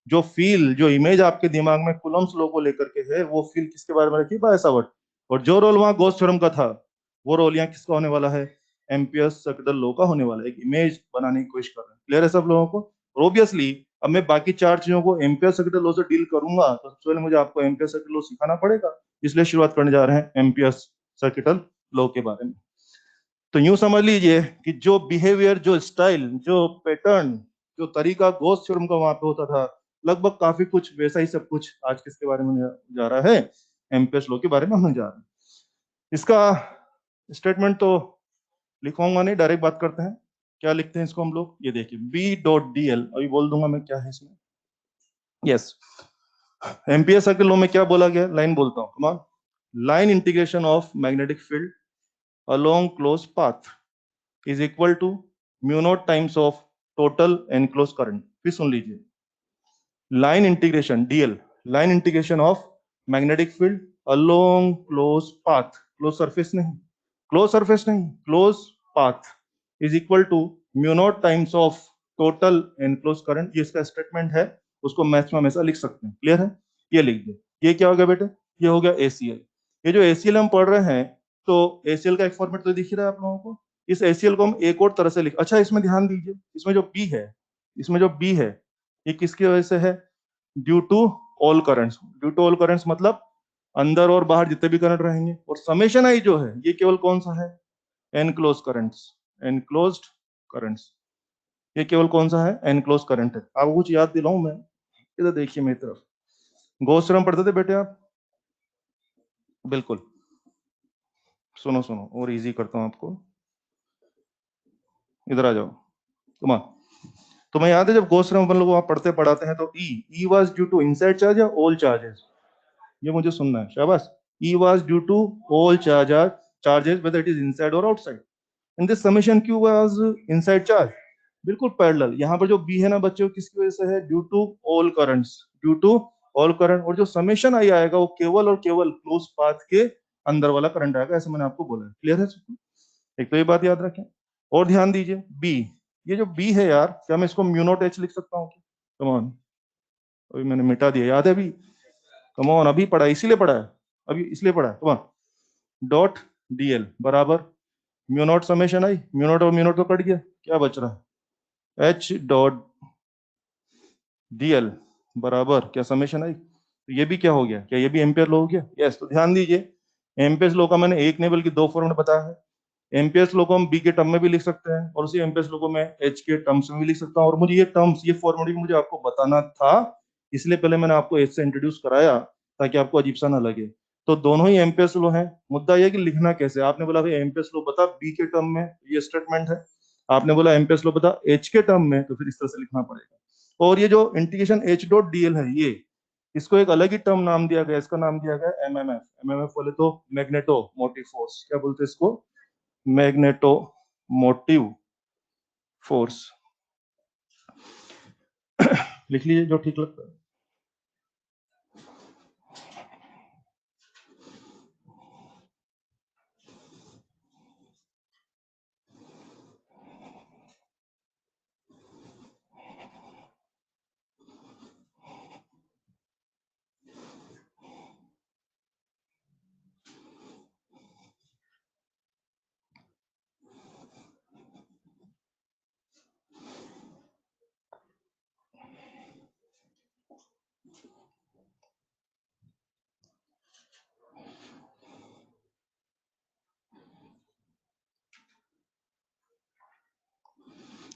जो फील, जो इमेज आपके दिमाग में कुलम्स लॉ को लेकर के है, वो फील किसके बारे में रखी? बाय-सावर्ट। और जो रोल वहां गॉस थ्योरम का था, वो रोल यहाँ किसका होने वाला है? एम्पियर सर्किटल लॉ का होने वाला है। एक इमेज बनाने की कोशिश कर रहे हैं। क्लियर है सब लोगों को? और ऑब्वियसली अब मैं बाकी 4 चीजों को एम्पियर सर्किटल लॉ से डील करूंगा, तो सबसे पहले मुझे आपको एम्पियर सर्किटल लॉ सिखाना पड़ेगा। इसलिए शुरुआत करने जा रहे हैं एम्पियर सर्किटल लॉ के बारे में। तो यूं समझ लीजिए कि जो बिहेवियर, जो स्टाइल, जो पैटर्न, जो तरीका गॉस थ्योरम का वहां पे होता था, लगभग काफी कुछ वैसा ही सब कुछ आज किसके बारे में जा रहा है? एम्पियर्स लॉ के बारे में होने जा रहा है। इसका स्टेटमेंट तो लिखवाऊंगा नहीं, डायरेक्ट बात करते हैं। क्या लिखते हैं इसको हम लोग? ये देखिए, बी डॉट डी एल, अभी बोल दूंगा मैं क्या है इसमें। यस, एम्पियर सर्किल लॉ में क्या बोला गया? लाइन बोलता हूँ, come on. Line integration of magnetic field along closed path is equal to mu naught times of total enclosed current। फिर सुन लीजिए, line integration DL, line integration of magnetic field along close path, close surface नहीं, close surface नहीं, close path, is equal to mu not times of total enclose current. ये इसका statement है, उसको maths में हमेशा लिख सकते हैं। क्लियर है? ये लिख दे। ये क्या हो गया बेटे? ये हो गया एसीएल। ये जो एसीएल हम पढ़ रहे हैं, तो एसीएल का एक फॉर्मेट तो दिख रहा है आप लोगों को। इस एसीएल को हम एक और तरह से लिख, अच्छा इसमें ध्यान दीजिए, इसमें जो बी है, इसमें जो बी है, ये किसकी वजह से है? Due to all currents. Due to all currents मतलब अंदर और बाहर जितने भी करंट रहेंगे। और समेशन आई जो है, ये केवल कौन सा है? Enclose currents, enclosed currents. ये केवल कौन सा है? एनक्लोज करंट है। आपको कुछ याद दिलाऊं मैं? इधर देखिए मेरी तरफ, गॉस थ्योरम पढ़ते थे बेटे आप? बिल्कुल। सुनो सुनो, और इजी करता हूं आपको, इधर आ जाओ। तुम्हें याद है जब गॉस थ्योरम अपन लोग पढ़ते पढ़ाते हैं, तो E was due to inside charge या ऑल चार्जेस? ये मुझे सुनना है, शाबाश। E was due to all charges, whether it is inside or outside. And this summation Q was inside charge. बिल्कुल पैरेलल। यहाँ पर जो बी है ना बच्चों, किसकी वजह से है? Due to all currents, due to all current. और जो समेशन आई आएगा वो केवल और केवल क्लोज पाथ के अंदर वाला करंट आएगा, ऐसे मैंने आपको बोला है। क्लियर है सबको? एक तो ये बात याद रखें। और ध्यान दीजिए बी, ये जो बी है यार, क्या मैं इसको म्यू नॉट एच लिख सकता हूँ? कम ऑन, अभी मैंने मिटा दिया, याद है अभी? कम ऑन, अभी पढ़ा है, इसीलिए पढ़ा है, अभी इसलिए पढ़ा है। कम ऑन, डॉट डीएल बराबर mu not summation I, mu naught और म्यू नॉट तो कट गया, क्या बच रहा है? एच डॉट डीएल बराबर क्या समेशन आई। तो ये भी क्या हो गया? क्या ये भी एम्पियर लॉ हो गया? यस। तो ध्यान दीजिए, एम्पियर्स लॉ का मैंने एक नहीं बल्कि दो फॉर्मेट बताया है। एम्पियर्स लॉ को हम बी के टर्म में भी लिख सकते हैं और उसी एम्पियर्स लॉ को मैं एच के टर्म्स में भी लिख सकता हूँ। और मुझे ये टर्म्स, ये फॉर्मेट मुझे आपको बताना था, इसलिए पहले मैंने आपको एच से इंट्रोड्यूस कराया ताकि आपको अजीब सा ना लगे। तो दोनों ही एम्पियर्स लॉ है। मुद्दा यह कि लिखना कैसे। आपने बोला भाई एम्पियर्स लॉ बता बी के टर्म में, ये स्टेटमेंट है। आपने बोला एम्पियर्स लॉ बता एच के टर्म में, तो फिर इस तरह से लिखना पड़ेगा। और ये जो इंटीग्रेशन एच डॉट डीएल है, ये इसको एक अलग ही टर्म नाम दिया गया, इसका नाम दिया गया एमएमएफ। एमएमएफ बोले तो मैग्नेटो मोटिव फोर्स, क्या बोलते हैं इसको? Magneto motive force. लिख लीजिए जो ठीक लगता है।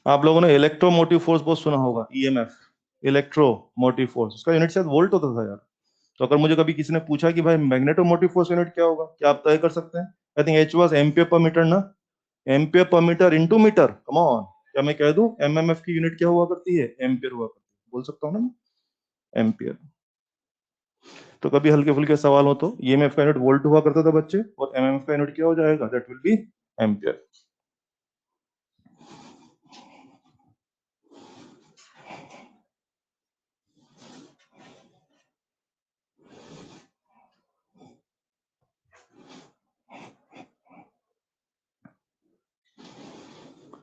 आप लोगों ने इलेक्ट्रोमोटिव फोर्स बहुत सुना होगा, ईएमएफ, इलेक्ट्रोमोटिव फोर्स, उसका यूनिट शायद वोल्ट होता था यार। तो अगर मुझे कभी किसी ने पूछा कि भाई मैग्नेटोमोटिव फोर्स यूनिट क्या होगा, क्या आप तय कर सकते हैं? I think H was ampere per metre ना, ampere per metre into metre. Come on, क्या मैं कह दूं एमएमएफ की यूनिट क्या हुआ करती है? एम्पियर हुआ करती है। बोल सकता हूँ ना मैं, एम्पियर। तो कभी हल्के फुल्के सवाल हो तो ईएमएफ का यूनिट वोल्ट हुआ करता था बच्चे, और एमएमएफ का यूनिट क्या हो जाएगा? That will be ampere.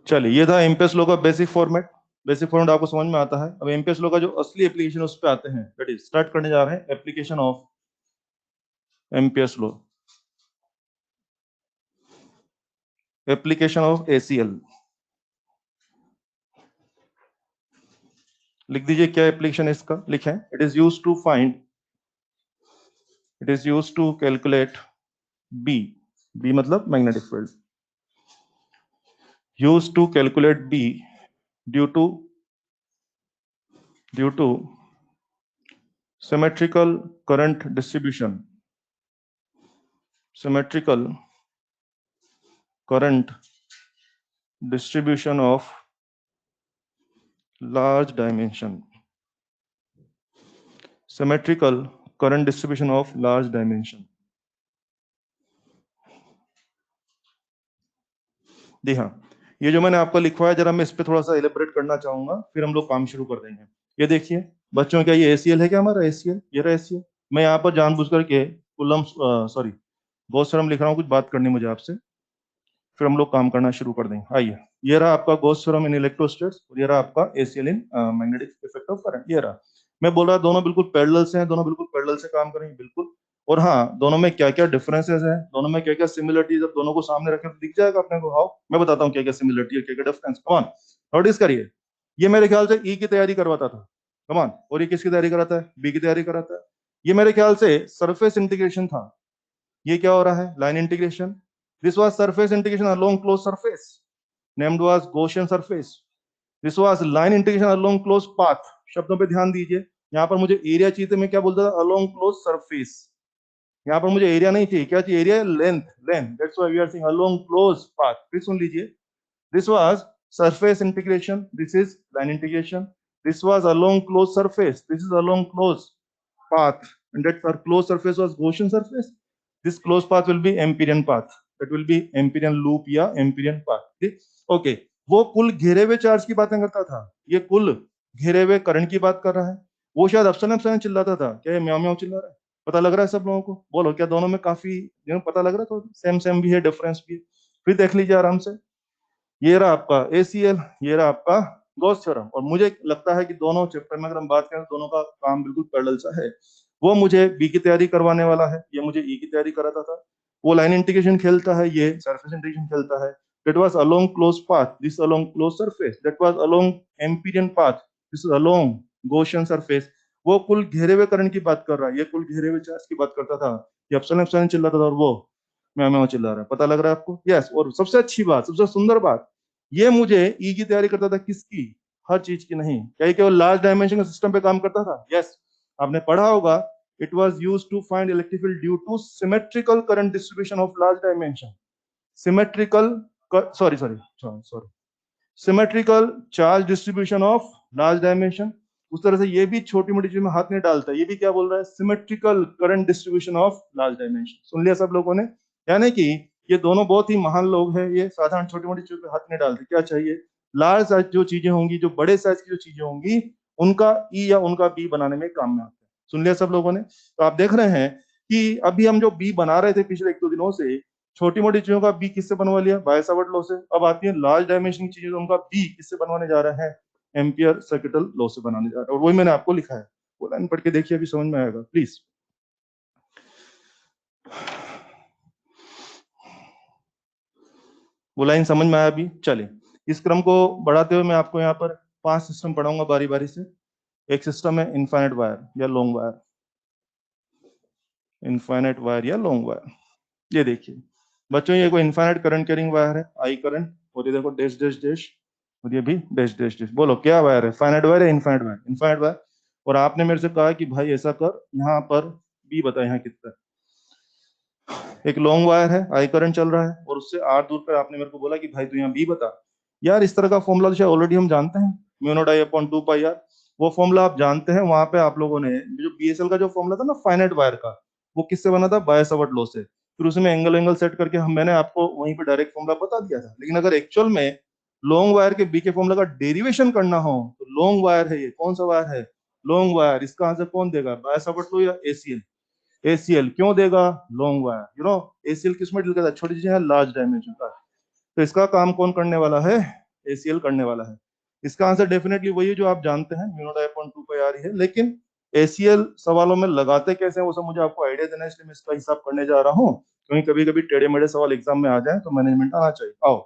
चलिए, ये था एम्पियर्स लॉ का बेसिक फॉर्मेट। बेसिक फॉर्मेट आपको समझ में आता है। अब एम्पियर्स लॉ का जो असली एप्लीकेशन उस पर आते हैं, दैट इज स्टार्ट करने जा रहे हैं application of Ampere's law, application of ACL. लिख दीजिए क्या एप्लीकेशन है इसका, लिखें। It is use to find, it is use to calculate B, B मतलब magnetic field, use to calculate B due to symmetrical current distribution, symmetrical current distribution of large dimension, symmetrical current distribution of large dimension। जी हाँ, ये जो मैंने आपको लिखवाया, जरा मैं इस पे थोड़ा सा एलिब्रेट करना चाहूंगा, फिर हम लोग काम शुरू कर देंगे। ये देखिए बच्चों, क्या ये एसीएल है? क्या हमारा एसीएल? ये रहा एसीएल। मैं यहाँ पर जानबूझ करके कुलम, सॉरी, गॉस थ्योरम लिख रहा हूँ, कुछ बात करनी मुझे आपसे, फिर हम लोग काम करना शुरू कर देंगे। आइए, ये रहा आपका गॉस थ्योरम इन इलेक्ट्रोस्टैट्स, और ये रहा आपका ACL in magnetic effect of current. ये रहा। मैं बोल रहा दोनों बिल्कुल पैरेलल से हैं, दोनों बिल्कुल पैरेलल से काम करेंगे, बिल्कुल। और हाँ, दोनों में क्या क्या डिफरेंसेस हैं, दोनों में क्या क्या सिमिलरिटीज, जब दोनों को सामने रखें तो दिख जाएगा अपने को। हाउ, मैं बताता हूँ क्या क्या सिमिलरिटी है, क्या क्या डिफरेंस। कमान, नोटिस करिए, ये मेरे ख्याल से ई की तैयारी करवाता था। कमान, और ये किसकी तैयारी कराता है? बी की तैयारी कराता है। ये मेरे ख्याल से सरफेस इंटीग्रेशन था। ये क्या हो रहा है? Line integration. This was surface integration along close surface, named was Gaussian surface. This was line integration along close path. शब्दों पे ध्यान दीजिए, यहाँ पर मुझे एरिया चाहिए था, मैं क्या बोलता था? Along close surface. यहाँ पर मुझे एरिया नहीं चाहिए, क्या चाहिए? Area, length, length. That's why we are saying along close path. फिर सुन लीजिए, this was surface integration, this is line integration. This was along close surface, this is along close path, and that closed surface was Gaussian surface. This closed path will be Amperian path. That will be Amperian loop या Amperian path. Okay. वो कुल घेरे हुए charge की बातें करता था, ये कुल घेरे हुए करंट की बात कर रहा है। वो शायद एप्सिलॉन एप्सिलॉन चिल्लाता था, क्या ये म्याऊ म्याऊ चिल्ला रहा है? पता लग रहा है सब लोगों को? बोलो, क्या दोनों में काफी पता लग रहा है? तो सेम सेम भी है, डिफरेंस भी है। फिर देख लीजिए आराम से, ये रहा आपका ACL, ये रहा आपका गॉस थ्योरम। और मुझे लगता है कि दोनों चैप्टर में अगर हम बात करें, दोनों का काम बिल्कुल पैरेलल सा है। वो मुझे बी की तैयारी करवाने वाला है, ये मुझे ई की तैयारी कराता था। वो लाइन इंटीग्रेशन खेलता है, ये सरफेस इंटीग्रेशन खेलता है। That was along closed path, this along closed surface, that was along Empyrean path, this is along Gaussian surface। वो कुल घेरे हुए करंट की बात कर रहा है, ये कुल घेरे हुए चार्ज की बात करता था। ये एप्सिलॉन एप्सिलॉन चिल्लाता था, और वो मैं चिल्ला रहा है। पता लग रहा है आपको? यस। और सबसे अच्छी बात, सबसे सुंदर बात, ये मुझे ई की तैयारी करता था। किसकी? हर चीज की नहीं। क्या ये केवल लार्ज डायमेंशन के सिस्टम पे काम करता था? यस। आपने पढ़ा होगा, it was used to find electric field due to symmetrical current distribution of large dimension. Symmetrical, sorry sorry sorry, symmetrical charge distribution of large dimension. उस तरह से ये भी छोटी मोटी चीज में हाथ नहीं डालता, ये भी क्या बोल रहा है? Symmetrical current distribution of large dimension. सुन लिया सब लोगों ने? यानी कि ये दोनों बहुत ही महान लोग हैं, ये साधारण छोटी मोटी चीजों पे हाथ नहीं डालते। क्या चाहिए? लार्ज साइज जो चीजें होंगी, जो बड़े साइज की जो चीजें होंगी, उनका ई या उनका बी बनाने में काम में आते हैं। सुन लिया सब लोगों ने? तो आप देख रहे हैं कि अभी हम जो बी बना रहे थे पिछले 1-2 दिनों से, छोटी मोटी चीजों का बी किससे बनवा लिया? बाय-सावर्ट लॉ से। अब आती है लार्ज डायमेंशन की चीजें, तो उनका बी किससे बनवाने जा रहा है? एम्पियर सर्किटल लॉ से बनाने जा रहा है। और वही मैंने आपको लिखा है, वो लाइन पढ़ के देखिए, अभी समझ में आएगा प्लीज। वो लाइन समझ में आया अभी? चलिए, इस क्रम को बढ़ाते हुए मैं आपको यहाँ पर 5 सिस्टम पढ़ाऊंगा बारी बारी से। एक सिस्टम है इनफाइनाइट वायर या लॉन्ग वायर, इनफाइनाइट वायर या लॉन्ग वायर। ये देखिए बच्चों, ये कोई इनफाइनाइट करंट कैरिंग वायर है, आई करंट। और ये देखो डैश डैश डैश, और ये भी डैश डैश डैश। बोलो क्या वायर है? फाइनाइट वायर या इनफाइनाइट वायर? Infinite wire. और आपने मेरे से कहा कि भाई ऐसा कर, यहाँ पर बी बता, यहाँ कितना है। एक लॉन्ग वायर है, आई करंट चल रहा है, और उससे आर दूर पर आपने मेरे को बोला कि भाई तू यहाँ बी बता। यार इस तरह का फॉर्मूला तो शायद ऑलरेडी हम जानते हैं, mu not I upon 2 pi R. वो फॉर्मूला आप जानते हैं, वहां पे आप लोगों ने जो BSL का जो फॉर्मूला था ना फाइनाइट वायर का, वो किससे बना था? बाय-सावर्ट लॉ से। फिर उसमें एंगल एंगल सेट करके हम मैंने आपको वहीं पे डायरेक्ट फॉर्मूला बता दिया था। लेकिन अगर एक्चुअल में लॉन्ग वायर के बी के फॉर्मूला का डेरिवेशन करना हो, तो लॉन्ग वायर है, ये कौन सा वायर है? Long wire. इसका आंसर कौन देगा? बाय-सावर्ट लॉ या ACL? ACL क्यों देगा? Long wire. ACL किस में डील करता है? छोटी चीजें हैं, लार्ज डायमेंशन का। तो इसका काम कौन करने वाला है? ACL करने वाला है। इसका आंसर डेफिनेटली वही है जो आप जानते हैं, mu not I upon 2 pi R ही है। लेकिन ACL सवालों में लगाते कैसे हैं वो सब मुझे आपको आइडिया देना है, इसलिए मैं इसका हिसाब करने जा रहा हूँ। क्योंकि कभी कभी टेढ़े मेढ़े सवाल एग्जाम में आ जाए तो मैनेजमेंट आना चाहिए। आओ,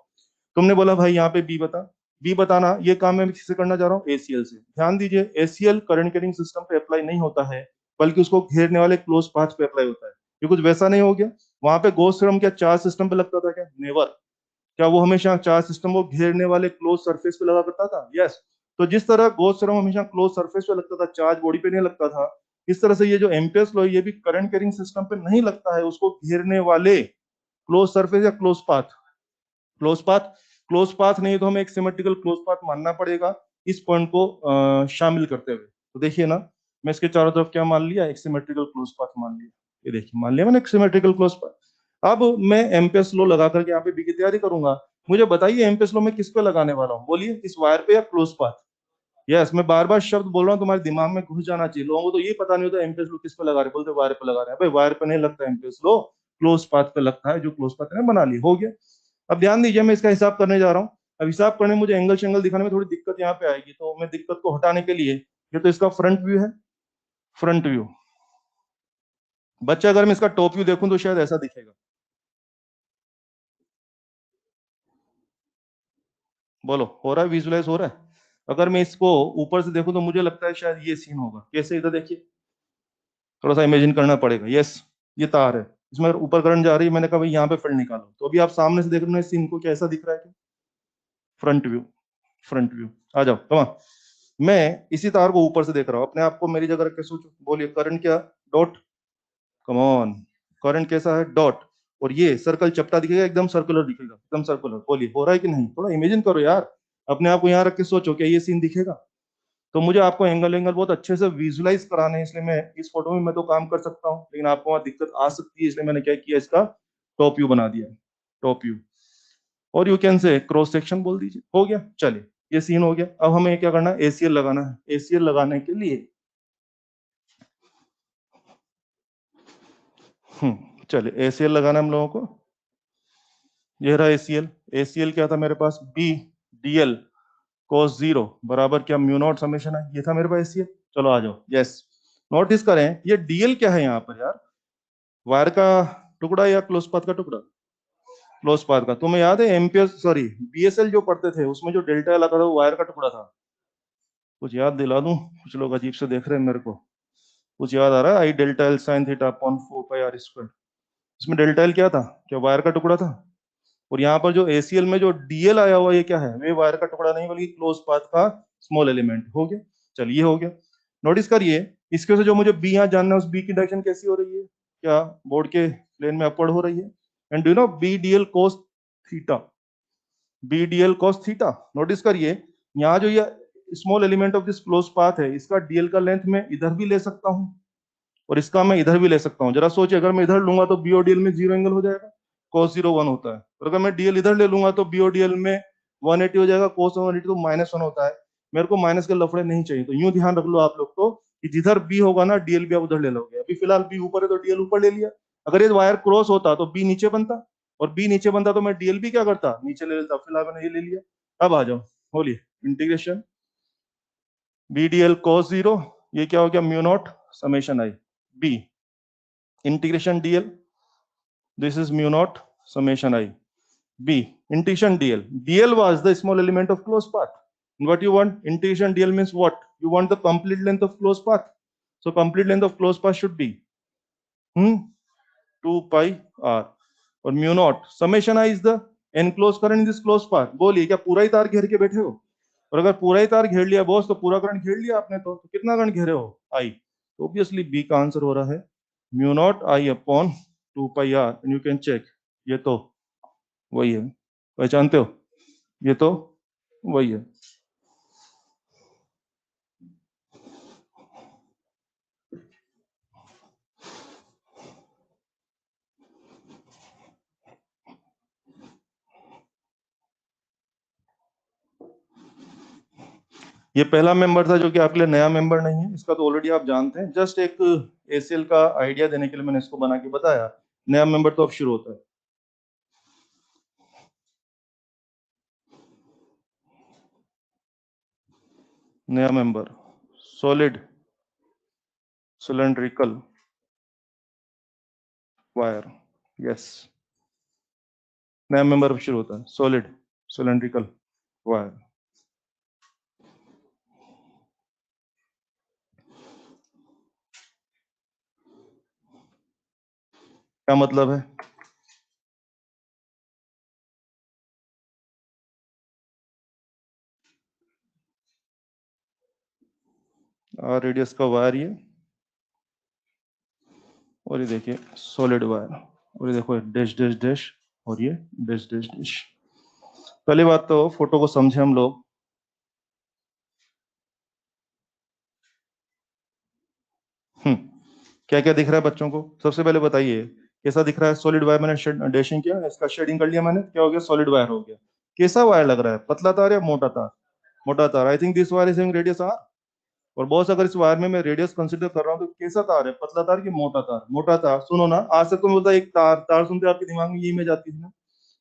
तुमने बोला भाई यहाँ पे बी बता। बी बताना, ये काम मैं किससे करना चाह रहा हूँ? ACL से। ध्यान दीजिए, ACL करंट कैरिंग सिस्टम पे अप्लाई नहीं होता है, बल्कि उसको घेरने वाले क्लोज पाथ पे अप्लाई होता है। ये कुछ वैसा नहीं हो गया। वहां पे गॉस थ्योरम क्या चार्ज सिस्टम पे लगता था क्या? नेवर। क्या वो हमेशा चार्ज सिस्टम को घेरने वाले क्लोज सरफेस पे लगा करता था? यस। तो जिस तरह गॉस थ्योरम हमेशा क्लोज सरफेस पे लगता था, चार्ज बॉडी पे नहीं लगता था, इस तरह से ये जो एम्पियर्स लॉ, ये भी करंट कैरिंग सिस्टम पे नहीं लगता है, उसको घेरने वाले क्लोज सरफेस या close path. Close path, close path नहीं तो हमें एक सिमेट्रिकल क्लोज पाथ मानना पड़ेगा इस पॉइंट को शामिल करते हुए। तो देखिए ना, मैं इसके चारों तरफ क्या मान लिया? एक सिमेट्रिकल क्लोज पाथ मान लिया। ये देखिए, मान लिया मैंने एक सिमेट्रिकल क्लोज पाथ। अब मैं एम्पियर्स लॉ लगा करके यहाँ पे बी की तैयारी करूंगा। मुझे बताइए एम्पियर्स लॉ मैं किस पे लगाने वाला हूँ? बोलिए, इस वायर पे या क्लोज पाथ? यस, मैं बार बार शब्द बोल रहा हूँ, तुम्हारे दिमाग में घुस जाना चाहिए। लोगों को तो ये पता नहीं होता एम्पियर्स लॉ किस पे लगा रहे, बोलते वायर पे लगा रहे हैं। भाई वायर पे नहीं लगता एम्पियर्स लॉ, क्लोज पाथ पे लगता है, जो क्लोज पाथ ने बना ली। हो गया। अब ध्यान दीजिए, मैं इसका हिसाब करने जा रहा हूँ। अब हिसाब करने में मुझे एंगल शेंगल दिखाने में थोड़ी दिक्कत यहाँ पे आएगी, तो मैं दिक्कत को हटाने के लिए, ये तो इसका फ्रंट व्यू है, फ्रंट व्यू। बच्चा, अगर मैं इसका टॉप व्यू देखूं तो शायद ऐसा दिखेगा। बोलो, हो रहा है? विजुलाइज हो रहा है? अगर मैं इसको ऊपर से देखूं तो मुझे लगता है शायद ये सीन होगा। कैसे? इधर देखिए, थोड़ा सा इमेजिन करना पड़ेगा। यस, ये तार है, इसमें ऊपर करंट जा रही है। मैंने कहा भाई यहाँ पे फील्ड निकालो, तो अभी आप सामने से देख रहे हो इस सीन को, कैसा दिख रहा है? Front view, front view. आ जाओ, कमा। मैं इसी तार को ऊपर से देख रहा हूँ, अपने आप को मेरी जगह रख के सोचो। बोलिए, करंट क्या? डॉट। कम ऑन, करंट कैसा है? डॉट। और ये सर्कल चपटा दिखेगा, एकदम सर्कुलर दिखेगा, एकदम सर्कुलर। बोलिए, हो रहा है कि नहीं? थोड़ा इमेजिन करो यार, अपने आप को यहाँ रख के सोचो, क्या ये सीन दिखेगा? तो मुझे आपको एंगल एंगल बहुत अच्छे से विजुलाइज कराने हैं, इसलिए मैं इस फोटो में मैं तो काम कर सकता हूँ, लेकिन आपको वहाँ दिक्कत आ सकती है, इसलिए मैंने क्या किया, इसका टॉप व्यू बना दिया, टॉप व्यू। और यू कैन से क्रॉस सेक्शन बोल दीजिए। हो गया, चलिए ये सीन हो गया। अब हमें क्या करना है, एसीएल लगाना है। एसीएल लगाने के लिए चलिए एसीएल लगाना है हम लोगों को। ये रहा एसीएल। एसीएल क्या था मेरे पास, बी डी एल cos 0 बराबर क्या, म्यू नॉट समेशन है। ये था मेरे पास एसीएल। चलो आ जाओ, यस। नोटिस करें ये डीएल क्या है यहाँ पर यार, वायर का टुकड़ा या क्लोज पाथ का टुकड़ा, क्लोज पाथ का। तुम्हें याद है एमपीएस सॉरी बीएसएल जो पढ़ते थे उसमें जो डेल्टा एल आता था वो वायर का टुकड़ा था। कुछ याद दिला दूं, कुछ लोग अजीब से देख रहे हैं मेरे को। कुछ याद आ रहा है, I delta L sine theta upon 4 pi R square. इसमें डेल्टा एल क्या था, क्या वायर का टुकड़ा था। और यहाँ पर जो एसीएल में जो डीएल आया हुआ ये क्या है, वे वायर का टुकड़ा नहीं बल्कि क्लोज पाथ का स्मॉल एलिमेंट। हो गया, चलिए हो गया। नोटिस करिए इसके वजह से जो मुझे बी यहाँ जानना है, उस बी की डायरेक्शन कैसी हो रही है, क्या बोर्ड के प्लेन में अपवर्ड हो रही है। And do you know B DL cos theta, B DL cos theta. Notice करिए यहाँ जो ये small element of this close path है, इसका डीएल का लेंथ मैं इधर भी ले सकता हूँ और इसका मैं इधर भी ले सकता हूँ। जरा सोचिए, अगर मैं इधर लूंगा तो बी और डीएल में 0 एंगल हो जाएगा, cos 0 1 होता है। और अगर मैं डीएल इधर ले लूंगा तो बी और डीएल में 180 हो जाएगा, cos 180 तो -1 होता है। मेरे को माइनस के लफड़े नहीं चाहिए, तो यूं ध्यान रख लो आप लोग तो कि जिधर बी होगा ना डीएल भी आप उधर ले लोगे। अभी फिलहाल बी ऊपर है तो डीएल ऊपर ले लिया। अगर ये वायर क्रॉस होता तो बी नीचे बनता, और बी नीचे बनता तो मैं डीएल भी क्या करता, नीचे ले लेता। फिलहाल मैंने ये ले लिया। अब आ जाओ, बोलिए इंटीग्रेशन बी डीएल cos 0, ये क्या हो गया, mu not summation I B integration dl, this is mu naught summation I. B integration dl was the small element of closed path. And what you want, integration dl means what, you want the complete length of closed path. So complete length of closed path should be 2 pi r, और mu naught summation I is the enclosed current in this closed path. बोलिए क्या पूरा ही तार घेर के बैठे हो, और अगर पूरा ही तार घेर लिया बॉस तो पूरा करंट घेर लिया आपने, तो कितना करंट घेरे हो, आई। तो ऑब्वियसली बी का आंसर हो रहा है mu not I upon 2 pi R. And you can check, ये तो वही है, पहचानते हो, ये तो वही है। ये पहला मेंबर था जो कि आपके लिए नया मेंबर नहीं है, इसका तो ऑलरेडी आप जानते हैं। जस्ट एक एसीएल का आइडिया देने के लिए मैंने इसको बना के बताया। नया मेंबर तो अब शुरू होता है। नया member solid cylindrical wire, yes. नया मेंबर अब शुरू होता है, सॉलिड सिलेंड्रिकल वायर। क्या मतलब है, रेडियस का वायर ये, और ये देखिए सॉलिड वायर, और ये देखो डैश डैश डैश, और ये डैश डैश डैश। पहली बात तो फोटो को समझे हम लोग। क्या क्या दिख रहा है बच्चों को, सबसे पहले बताइए कैसा दिख रहा है। सॉलिड वायर मैंने डैशिंग किया, इसका शेडिंग कर लिया मैंने, क्या हो गया, सॉलिड वायर हो गया। कैसा वायर लग रहा है, पतला तार या मोटा तार, मोटा तार। I think this wire is having radius R. और बहुत अगर इस वायर में मैं रेडियस कंसीडर कर रहा हूँ तो कैसा तार है, पतला तार कि मोटा तार, मोटा तार। सुनो ना, आज तक तो बोलता एक तार, तार सुनते आपके दिमाग में ये इमेज आती है ना।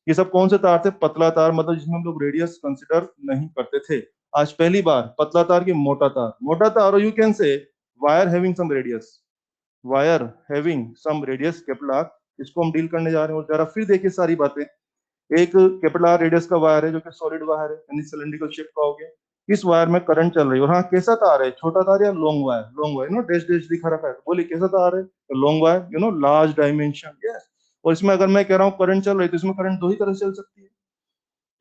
ये सब कौन से तार थे, पतला तार, मतलब जिसमें हम लोग रेडियस कंसीडर नहीं करते थे। आज पहली बार पतला तार की मोटा तार, मोटा तार, और you can say wire having some radius, wire having some radius capital R. इसको हम डील करने जा रहे हैं। और जरा फिर देखिए सारी बातें। एक कैपिटल आर रेडियस का वायर है जो कि सॉलिड वायर है, यानी सिलेंड्रिकल शेप का हो गया। इस वायर में करंट चल रही है, और हाँ कैसा तार है, छोटा तार या long wire, long wire no, dash dash दिखा रखा है। बोलिए कैसा तार है, long wire, you know large dimension, yes. और इसमें अगर मैं कह रहा हूँ करंट चल रही है तो इसमें करंट दो ही तरह से चल सकती है।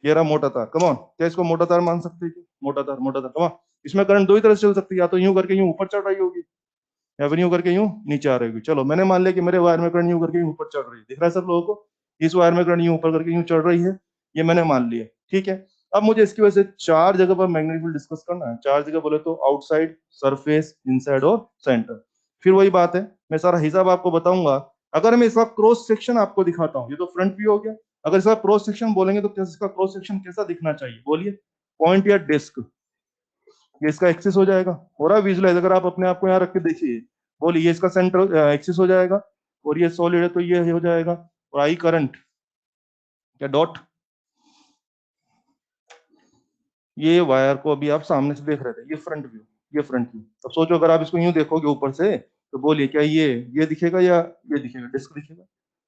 ये रहा मोटा तार, कम ऑन, क्या इसको मोटा तार मान सकते हैं, मोटा तार, मोटा तार, कम ऑन। इसमें करंट दो ही तरह से चल सकती है, या तो यूं करके यूं ऊपर चढ़ रही होगी, या फिर यूं करके यूं नीचे आ रही होगी। चलो मैंने मान लिया कि मेरे वायर में करंट यूं करके यूं ऊपर चढ़ रही है, दिख रहा है सब लोगों को, इस वायर में करंट यूं ऊपर करके यूं चढ़ रही है, ये मैंने मान लिया, ठीक है। अब मुझे इसकी वजह से चार जगह पर मैग्नेटिक फील्ड डिस्कस करना है। चार जगह बोले तो आउटसाइड, सरफेस, इनसाइड और सेंटर। फिर वही बात है, मैं सारा हिसाब आपको बताऊंगा। अगर मैं इसका क्रॉस सेक्शन आपको दिखाता हूँ, ये तो फ्रंट व्यू हो गया। अगर इसका क्रॉस सेक्शन बोलेंगे तो इसका क्रॉस सेक्शन कैसा दिखना चाहिए बोलिए, पॉइंट या डिस्क, ये इसका एक्सिस हो जाएगा। हो रहा है विजुलाइज, अगर आप अपने आप को यहाँ रख के देखिए, बोलिए ये इसका सेंटर एक्सिस हो जाएगा, और ये सॉलिड है तो ये हो जाएगा। और आई करंट या डॉट, ये वायर को अभी आप सामने से देख रहे थे, ये फ्रंट व्यू, ये फ्रंट व्यू। अब सोचो अगर आप इसको यूं देखोगे ऊपर से, तो बोलिए क्या ये दिखेगा या ये दिखेगा, डिस्क दिखेगा?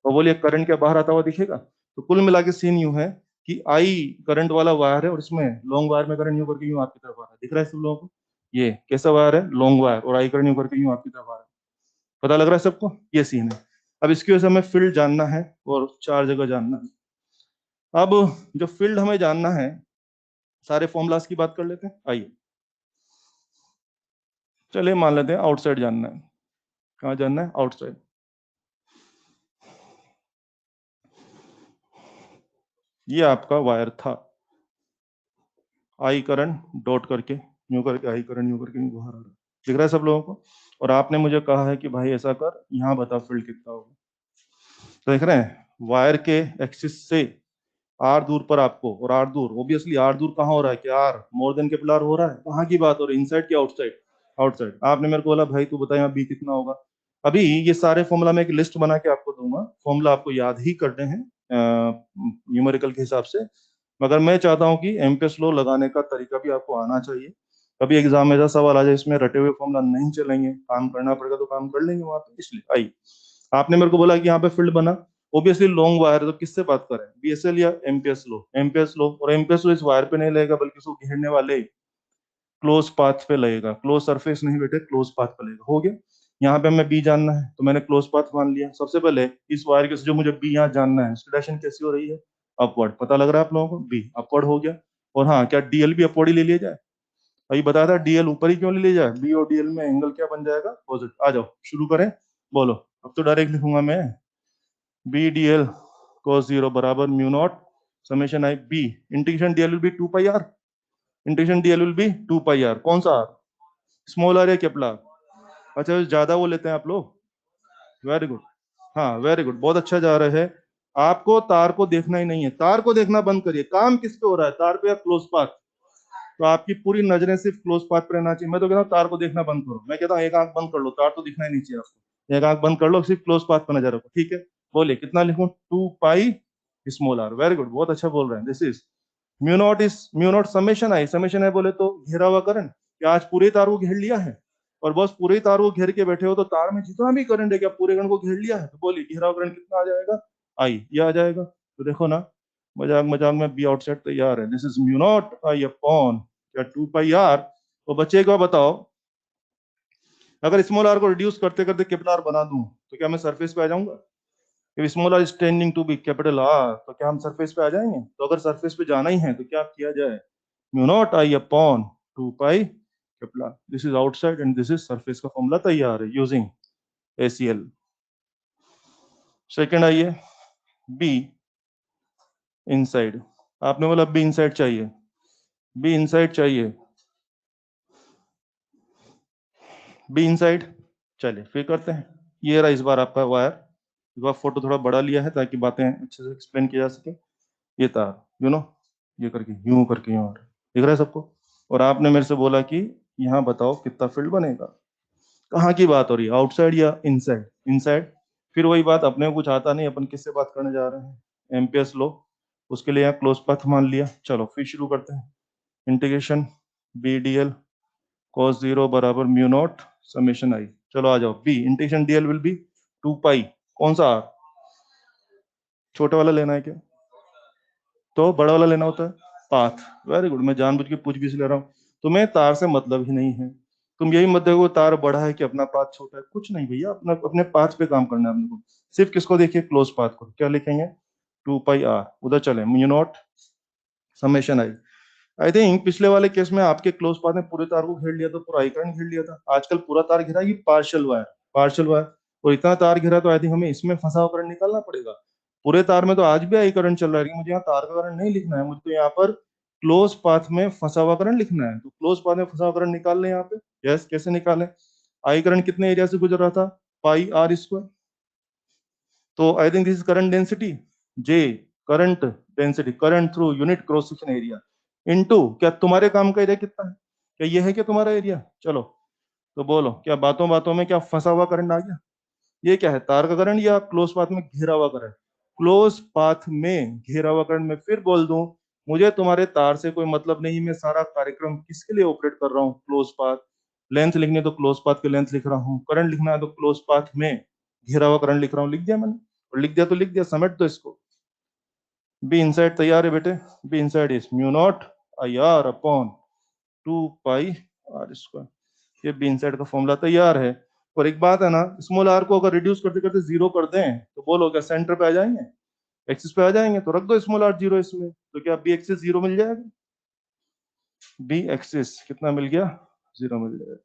और बोलिए करंट क्या बाहर आता हुआ दिखेगा? तो कुल मिला के सीन यूं है कि आई करंट वाला वायर है, और इसमें लॉन्ग वायर में करंट यूं करके यूं आपकी तरफ आ रहा है, दिख रहा है सब लोगों को? ये कैसा वायर है? लॉन्ग वायर, और आई करंट यूं करके यूं आपकी तरफ आ रहा है, पता लग रहा है सबको? ये सीन है। अब इसकी वजह से हमें फील्ड जानना है, और 4 जगह जानना है। अब जो फील्ड हमें जानना है, सारे फॉर्मूलाज की बात कर लेते हैं, आइए। चलिए मान लेते हैं आउटसाइड जानना है। कहाँ जानना है? आउटसाइड। ये आपका वायर था, आई करंट डॉट करके यूं करके, आई करंट यूं करके यूं बाहर आ रहा है, दिख रहा है सब लोगों को? और आपने मुझे कहा है कि भाई ऐसा कर, यहाँ बता फील्ड कितना होगा। तो देख रहे हैं वायर के एक्सिस से आर दूर पर आपको, और आर दूर, ओबियसली आर दूर कहाँ हो रहा है? क्या R more than capital R हो रहा है? कहाँ की बात हो रही है? इनसाइड की आउटसाइड? आउटसाइड। आपने मेरे को बोला भाई तू बता यहाँ बी कितना होगा। अभी ये सारे फॉर्मूला में एक लिस्ट बना के आपको दूंगा, फॉर्मूला आपको याद ही करने हैं न्यूमेरिकल के हिसाब से, मगर मैं चाहता हूँ कि एमपीएस लॉ लगाने का तरीका भी आपको आना चाहिए। कभी एग्जाम में ऐसा सवाल आ जाए इसमें रटे हुए फॉर्मूला नहीं चलेंगे, काम करना पड़ेगा तो काम कर लेंगे वहां पे, इसलिए आइए। आपने मेरे को बोला कि यहाँ पे फील्ड बना, ओबियसली लॉन्ग वायर है तो किससे बात करें? बीएसएल या एमपीएस लो? एमपीएस लो। और एमपीएस लो इस वायर पे नहीं लगेगा, बल्कि उसको घेरने वाले क्लोज पाथ पे लगेगा। क्लोज सरफेस नहीं बेटे, क्लोज पाथ पे लगेगा। हो गया। यहाँ पे हमें बी जानना है, तो मैंने क्लोज पाथ मान लिया। सबसे पहले इस वायर के से जो मुझे बी यहाँ जानना है, इसकी डायरेक्शन कैसी हो रही है? अपवर्ड। पता लग रहा है आप लोगों को? बी अपवर्ड हो गया। और हाँ, क्या डीएल भी अपवर्ड ही ले लिया जाए? अभी बताया था डीएल ऊपर ही क्यों ले लिया जाए? बी और डीएल में एंगल क्या बन जाएगा? अपोजिट। आ जाओ शुरू करें, बोलो। अब तो डायरेक्ट लिखूंगा मैं, बी डी एल cos 0 बराबर mu not summation I B integration dl will be 2 pi R. Integration dl will be 2 pi R. कौन सा आर? स्मॉल आर या कैपिटल आर? अच्छा ज्यादा वो लेते हैं आप लोग, वेरी गुड। हाँ वेरी गुड, बहुत अच्छा जा रहे हैं। आपको तार को देखना ही नहीं है, तार को देखना बंद करिए। काम किस पे हो रहा है? तार पे या क्लोज पाथ? तो आपकी पूरी नजरें सिर्फ क्लोज पाथ पर रहना चाहिए। मैं तो कहता हूँ तार को देखना बंद करो। मैं कहता हूँ एक आंख बंद कर लो, तार तो दिखना ही नहीं चाहिए आपको। एक आंख बंद कर लो, सिर्फ क्लोज पाथ पर नजर रखो, ठीक है? बोलिए कितना लिखूं? 2 pi small R. Very good, बहुत अच्छा बोल रहे हैं। This is mu not summation I. Summation है बोले तो घेरा हुआ करंट, क्या आज पूरे तार को घेर लिया है? और बस पूरे तार को घेर के बैठे हो तो तार में जितना भी करंट है क्या पूरे करंट को घेर लिया है? तो बोलिए घेरा हुआ करंट कितना आ जाएगा? आई, ये आ जाएगा। तो देखो ना, मजाक मजाक में बी आउटसाइड तैयार है। This is mu not I upon क्या 2 पाई आर। तो बच्चे को बताओ, अगर स्मॉल आर को रिड्यूस करते करते कैपिटल आर बना दूं तो क्या मैं सरफेस पे आ जाऊंगा? If small R is tending to be capital R, तो क्या हम सरफेस पे आ जाएंगे? तो अगर सरफेस पे जाना ही है तो क्या किया जाए? Mu naught I upon 2 pi capital R. This is outside and this is surface का फॉर्मूला तैयार है यूजिंग एसीएल। सेकंड आइए, बी इनसाइड। आपने बोला बी इनसाइड चाहिए, बी इनसाइड चाहिए, बी इनसाइड। चलिए फिर करते हैं। ये रहा इस बार आपका वायर। इस बार फोटो थोड़ा बड़ा लिया है ताकि बातें अच्छे से एक्सप्लेन की जा सके। ये तार ये करके यूं करके यूं आ रहा है, दिख रहा है सबको? और आपने मेरे से बोला कि यहाँ बताओ कितना फील्ड बनेगा। कहाँ की बात हो रही है? आउटसाइड या इनसाइड? इनसाइड। फिर वही बात, अपने को कुछ आता नहीं, अपन किससे बात करने जा रहे हैं? एमपीएस लो। उसके लिए यहाँ क्लोज पाथ मान लिया। चलो फिर शुरू करते हैं। Integration B D L cos 0 बराबर म्यू नॉट समेशन आई। चलो आ जाओ, B integration dl will be 2 pi. कौन सा आर? छोटा वाला लेना है क्या? तो बड़ा वाला लेना होता है, पाथ। वेरी गुड, मैं जानबूझ के पूछ भी ले रहा हूँ। तुम्हें तार से मतलब ही नहीं है। तुम यही मत देखो तार बड़ा है कि अपना पाथ छोटा है, कुछ नहीं भैया, अपना अपने पाथ पे काम करना है अपने को। सिर्फ किसको देखिए? क्लोज पाथ को। क्या लिखेंगे? 2 पाई आर। उधर चले, mu naught summation I. I think पिछले वाले केस में आपके क्लोज पाथ ने पूरे तार को घेर लिया था, पूरा आई करंट घेर लिया था। आजकल पूरा तार घिरा, ये पार्शियल वायर, पार्शियल वायर। और इतना तार घिरा तो आई थिंक हमें इसमें फंसा हुआ करंट निकालना पड़ेगा। पूरे तार में तो आज भी आई करंट चल रहा है, लेकिन मुझे यहाँ तार का करंट नहीं लिखना है, मुझे तो यहाँ पर क्लोज पाथ में फंसा हुआ करंट लिखना है। तो क्लोज पाथ में फंसा हुआ करंट निकाल लें यहाँ पे। यस, कैसे निकालें? आई करंट कितने एरिया से गुजर रहा था? पाई आर स्क्वायर। तो I think this is current density J. Current density, current through unit cross section area into क्या तुम्हारे काम का एरिया कितना है, क्या ये है क्या तुम्हारा एरिया? चलो तो बोलो, क्या बातों बातों में क्या फंसा हुआ करंट आ गया? ये क्या है, तार का करंट या क्लोज पाथ में घेरा हुआ करंट? क्लोज पाथ में घेरा हुआ करंट। मैं फिर बोल दूं, मुझे तुम्हारे तार से कोई मतलब नहीं, मैं सारा कार्यक्रम किसके लिए ऑपरेट कर रहा हूँ? Close path. लेंथ लिखनी है तो क्लोज पाथ की लेंथ लिख रहा हूँ, करंट लिखना है तो क्लोज पाथ में घेरा हुआ करंट लिख रहा हूँ। लिख दिया मैंने, और लिख दिया तो लिख दिया, समेट दो इसको। बी इनसाइड तैयार है बेटे, B inside is mu not I R upon 2 pi R square. ये बी इनसाइड का फॉर्मूला तैयार है। और एक बात है ना, स्मॉल आर को अगर रिड्यूस करते करते जीरो कर दें तो बोलो क्या सेंटर पे आ जाएंगे, एक्सिस पे आ जाएंगे? तो रख दो स्मॉल आर जीरो इसमें, तो क्या बी एक्सिस जीरो मिल जाएगा? बी एक्सिस कितना मिल गया? जीरो मिल जाएगा।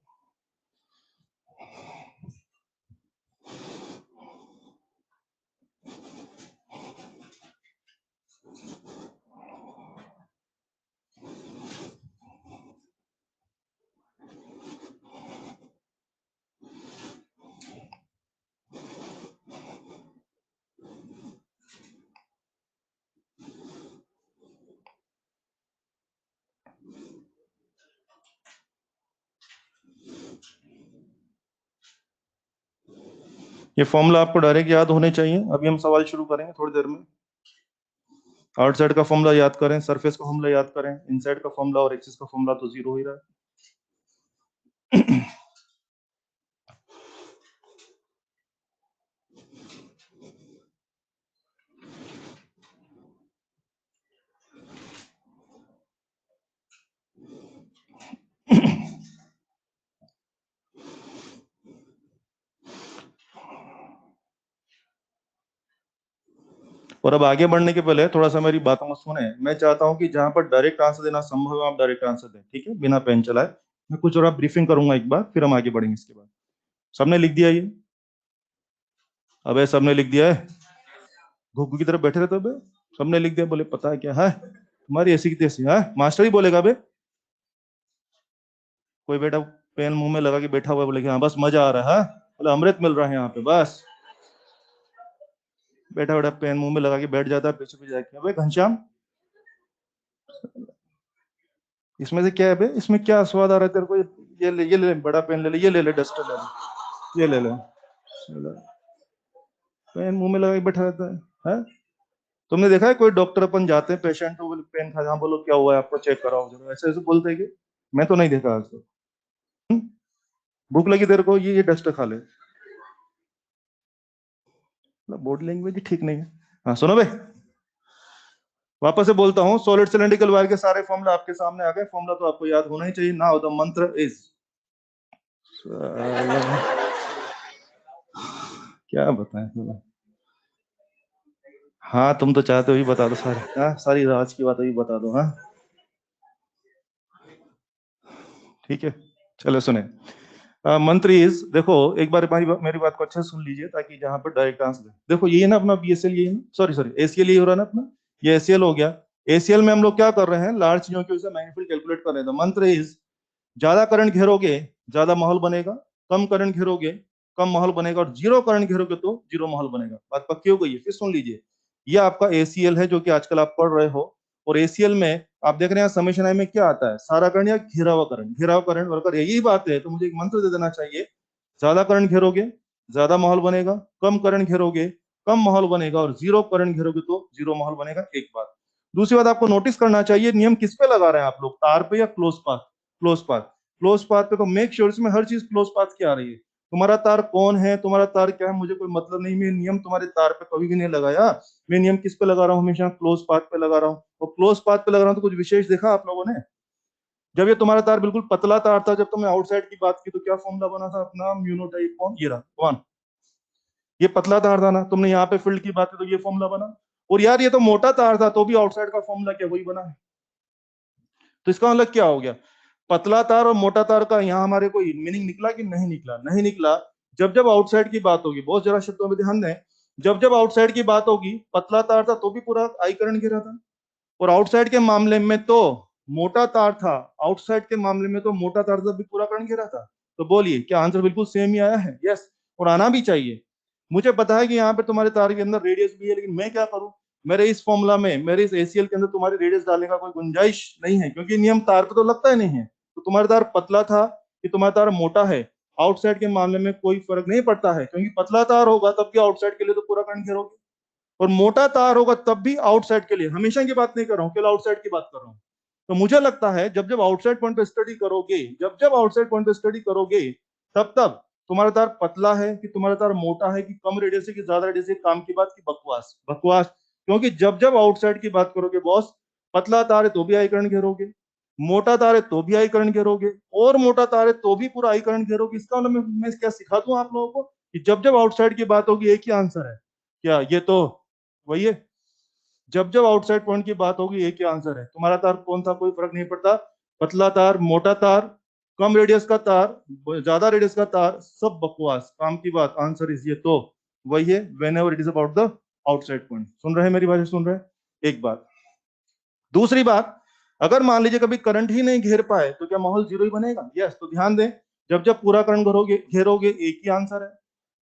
ये फॉर्मूला आपको डायरेक्ट याद होने चाहिए। अभी हम सवाल शुरू करेंगे थोड़ी देर में। आउटसाइड का फॉर्मूला याद करें, सरफेस का फॉर्मूला याद करें, इनसाइड का फॉर्मूला और एक्सिस का फॉर्मूला तो जीरो ही रहा है। और अब आगे बढ़ने के पहले थोड़ा सा मेरी बातों को सुने। मैं चाहता हूं कि जहां पर डायरेक्ट आंसर देना संभव है आप डायरेक्ट आंसर दें, ठीक है, बिना पेन चलाए। मैं कुछ और ब्रीफिंग करूंगा एक बार, फिर हम आगे बढ़ेंगे इसके बाद। सबने लिख दिया ये? अबे सबने लिख दिया है? घुग्गू की तरफ बैठे रहते हो बे? सबने लिख दिया? बोले पता है क्या है तुम्हारी ऐसी की तैसी है, मास्टर ही बोलेगा बे। कोई बेटा पेन मुंह में लगा के बैठा हुआ है, बोले कि हाँ बस मजा आ रहा है, बोले अमृत मिल रहा है यहाँ पे बस। बैठा बैठा पेन मुंह में लगा के बैठ जाता है, पीछे पीछे जाके अबे घनश्याम इसमें से क्या है बे, इसमें क्या स्वाद आ रहा है तेरे को? ये ले बड़ा पेन ले ले, ये ले ले डस्टर ले ले, ये ले ले। पेन मुंह में लगा के बैठा रहता है? तुमने देखा है कोई डॉक्टर अपन जाते हैं पेशेंट को बोले पेन खा, हाँ बोलो क्या हुआ है आपको, चेक कराओ जरा, ऐसे ऐसे बोलते हैं कि? मैं तो नहीं देखा आज तक। भूख लगी तेरे को, ये डस्टर खा ले। बॉडी लैंग्वेज ही ठीक नहीं है। हाँ सुनो भाई, वापस से बोलता हूँ, सॉलिड सिलेंड्रिकल वायर के सारे फॉर्मूला आपके सामने आ गए। फॉर्मूला तो आपको याद होना ही चाहिए ना, द मंत्र इज, क्या बताएं तुम्हें? हाँ तुम तो चाहते हो ही बता दो सारी, हाँ सारी राज की बात भी बता दो। हाँ ठीक है, चलो सुने। मंत्र इज, देखो एक बार मेरी बात को अच्छे से सुन लीजिए ताकि जहां पर डायरेक्ट आंसर दे। देखो ये है ना अपना बीएसएल, ये है ना, सॉरी सॉरी एसीएल, ये हो रहा है ना अपना, ये एसीएल हो गया। एसीएल में हम लोग क्या कर रहे हैं, लार्ज चीजों की वजह से मैग्नीट्यूड कैलकुलेट कर रहे हैं। मंत्र इज, ज्यादा करंट घेरोगे ज्यादा माहौल बनेगा, कम करंट घेरोगे कम माहौल बनेगा, और जीरो करंट घेरोगे तो जीरो माहौल बनेगा। बात पक्की हो गई है? फिर सुन लीजिए, ये आपका एसीएल है जो कि आजकल आप पढ़ रहे हो। और एसीएल में आप देख रहे हैं समेशन आई में क्या आता है, सारा करंट या घिरा हुआ करंट, घिरा हुआ करंट। और अगर यही बात है तो मुझे एक मंत्र दे देना चाहिए, ज्यादा करंट घेरोगे ज्यादा माहौल बनेगा, कम करंट घेरोगे कम माहौल बनेगा, और जीरो करंट घेरोगे तो जीरो माहौल बनेगा। एक बात। दूसरी बात आपको नोटिस करना चाहिए, नियम किस पे लगा रहे हैं आप लोग, तार पे या close path? Close path. Close path पे तो मेक श्योर इसमें हर चीज क्लोज पाथ की आ रही है। तुम्हारा तार कौन है, तुम्हारा तार क्या है, मुझे कोई मतलब नहीं। मैं नियम तुम्हारे तार पे कभी भी नहीं लगाया। मैं नियम किस पे लगा रहा हूँ, हमेशा क्लोज पाथ पे लगा रहा हूँ। और क्लोज पाथ पे लगा रहा हूँ तो कुछ विशेष देखा आप लोगों ने? जब ये तुम्हारा तार बिल्कुल पतला तार था, जब तुमने आउटसाइड की बात की तो क्या फॉर्मूला बना था अपना, म्यू नॉट आई अपॉन, ये रहा वन। ये पतला तार था ना, तुमने यहाँ पे फील्ड की बात की तो ये फॉर्मूला बना। और यार ये तो मोटा तार था तो भी आउटसाइड का फॉर्मूला क्या वही बना है। तो इसका मतलब क्या हो गया, पतला तार और मोटा तार का यहाँ हमारे कोई मीनिंग निकला कि नहीं निकला? नहीं निकला। जब जब आउटसाइड की बात होगी, बहुत जरा शब्दों में ध्यान दें, जब जब आउटसाइड की बात होगी, पतला तार था तो भी पूरा आई करंट गिरा था, और आउटसाइड के मामले में तो मोटा तार था, आउटसाइड के मामले में तो मोटा तार था भी पूरा करंट गिरा था। तो बोलिए क्या आंसर बिल्कुल सेम ही आया है? यस, और आना भी चाहिए। मुझे पता है कि यहाँ पे तुम्हारे तार के अंदर रेडियस भी है, लेकिन मैं क्या करूं, मेरे इस फॉर्मूला में, मेरे इस ACL के अंदर तुम्हारी रेडियस डालने का कोई गुंजाइश नहीं है, क्योंकि नियम तार पे तो लगता ही नहीं है। तो तुम्हारा तार पतला था कि तुम्हारा तार मोटा है, आउटसाइड के मामले में कोई फर्क नहीं पड़ता है, क्योंकि पतला तार होगा तब भी आउटसाइड के लिए तो पूरा करंट घेरोगे, और मोटा तार होगा तब भी आउटसाइड के लिए। हमेशा की बात नहीं कर रहा हूँ, केवल आउटसाइड की बात कर रहा हूँ। तो मुझे लगता है जब जब आउटसाइड पॉइंट पे स्टडी करोगे, जब जब आउटसाइड पॉइंट पे स्टडी करोगे, तब तब तुम्हारा तार पतला है कि तुम्हारा तार मोटा है कि कम रेडियस है कि ज्यादा रेडियस है, काम की बात की बकवास बकवास। क्योंकि जब जब आउटसाइड की बात करोगे बॉस, पतला तार है तो भी आई करंट घेरोगे, मोटा तार है तो भी आई करंट घेरोगे, और मोटा तार है तो भी पूरा आई करंट घेरोगे। इसका मतलब मैं क्या सिखा दूं आप लोगों को कि जब जब आउटसाइड की बात होगी एक ही आंसर है क्या? ये तो वही है, जब जब आउटसाइड पॉइंट की बात होगी एक ही आंसर है। तुम्हारा तार कौन सा कोई फर्क नहीं पड़ता, पतला तार, मोटा तार, कम रेडियस का तार, ज्यादा रेडियस का तार, सब बकवास, काम की बात। आंसर इज ये तो वही है, whenever it is about the outside point. सुन रहे हैं मेरी भाषा, सुन रहे हैं? एक बात। दूसरी बात, अगर मान लीजिए कभी करंट ही नहीं घेर पाए तो क्या माहौल जीरो ही बनेगा? यस। तो ध्यान दें, जब जब पूरा करंट घेरोगे घेरोगे एक ही आंसर है,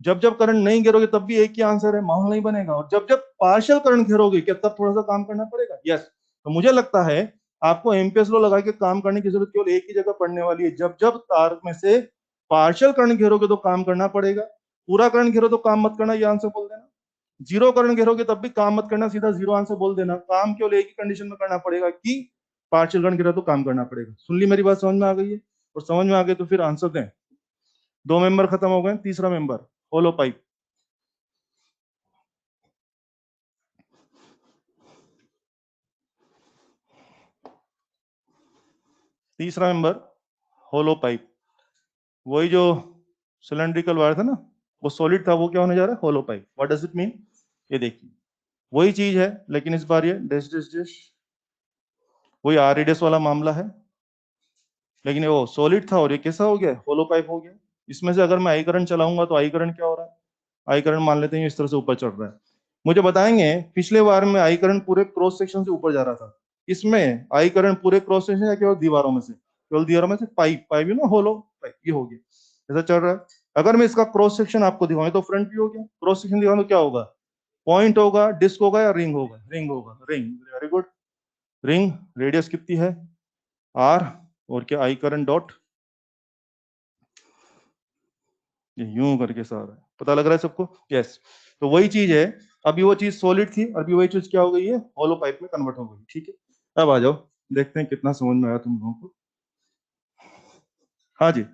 जब जब करंट नहीं घेरोगे तब भी एक ही आंसर है, माहौल नहीं बनेगा। और जब जब पार्शियल करंट घेरोगे क्या तब थोड़ा सा काम करना पड़ेगा? यस। तो मुझे लगता है आपको एम्पियर्स लॉ लगा के काम करने की जरूरत केवल एक ही जगह पड़ने वाली है, जब जब तार में से पार्शियल करंट घेरोगे तो काम करना पड़ेगा, पूरा करंट घेरो तो काम मत करना, ये आंसर बोल देना। जीरो करंट घेरोगे तब भी काम मत करना, सीधा जीरो आंसर बोल देना। काम केवल एक ही कंडीशन में करना पड़ेगा कि पार्शियल करंट गिरा तो काम करना पड़ेगा। सुन ली मेरी बात, समझ में आ गई है? और समझ में आ गई तो फिर आंसर दें। दो मेंबर खत्म हो गए, तीसरा मेंबर होलो पाइप। तीसरा मेंबर होलो पाइप, वही जो सिलेंड्रिकल वायर था ना, वो सॉलिड था, वो क्या होने जा रहा है? Hollow pipe. What does it mean? ये देखिए वही चीज है, लेकिन इस बार ये डैश डैश डैश, वही आर रेडियस वाला मामला है, लेकिन वो सॉलिड था और ये कैसा हो गया? होलो पाइप हो गया। इसमें से अगर मैं आई करंट चलाऊंगा तो आई करंट क्या हो रहा है? आई करंट मान लेते हैं इस तरह से ऊपर चढ़ रहा है। मुझे बताएंगे, पिछले बार में आई करंट पूरे क्रॉस सेक्शन से ऊपर जा रहा था, इसमें आई करंट पूरे क्रॉस सेक्शन या केवल दीवारों में से? केवल दीवारों में से। Pipe pipe you know, hollow pipe, ये हो गया, ऐसा चल रहा है। अगर मैं इसका क्रॉस सेक्शन आपको दिखाऊं तो फ्रंट व्यू हो गया, क्रॉस सेक्शन दिखाऊं तो क्या होगा? पॉइंट होगा, डिस्क होगा या रिंग होगा? रिंग होगा, ring, very good. Ring, radius कितनी है? आर, और क्या? आई करंट डॉट, ये यूं करके सारा है, पता लग रहा है सबको? यस। तो वही चीज है, अभी वो चीज सॉलिड थी, अभी वही चीज क्या हो गई है? होलो पाइप में कन्वर्ट हो गई। ठीक है, अब आ जाओ, देखते हैं कितना समझ में आया तुम लोगों को। हाँ जी,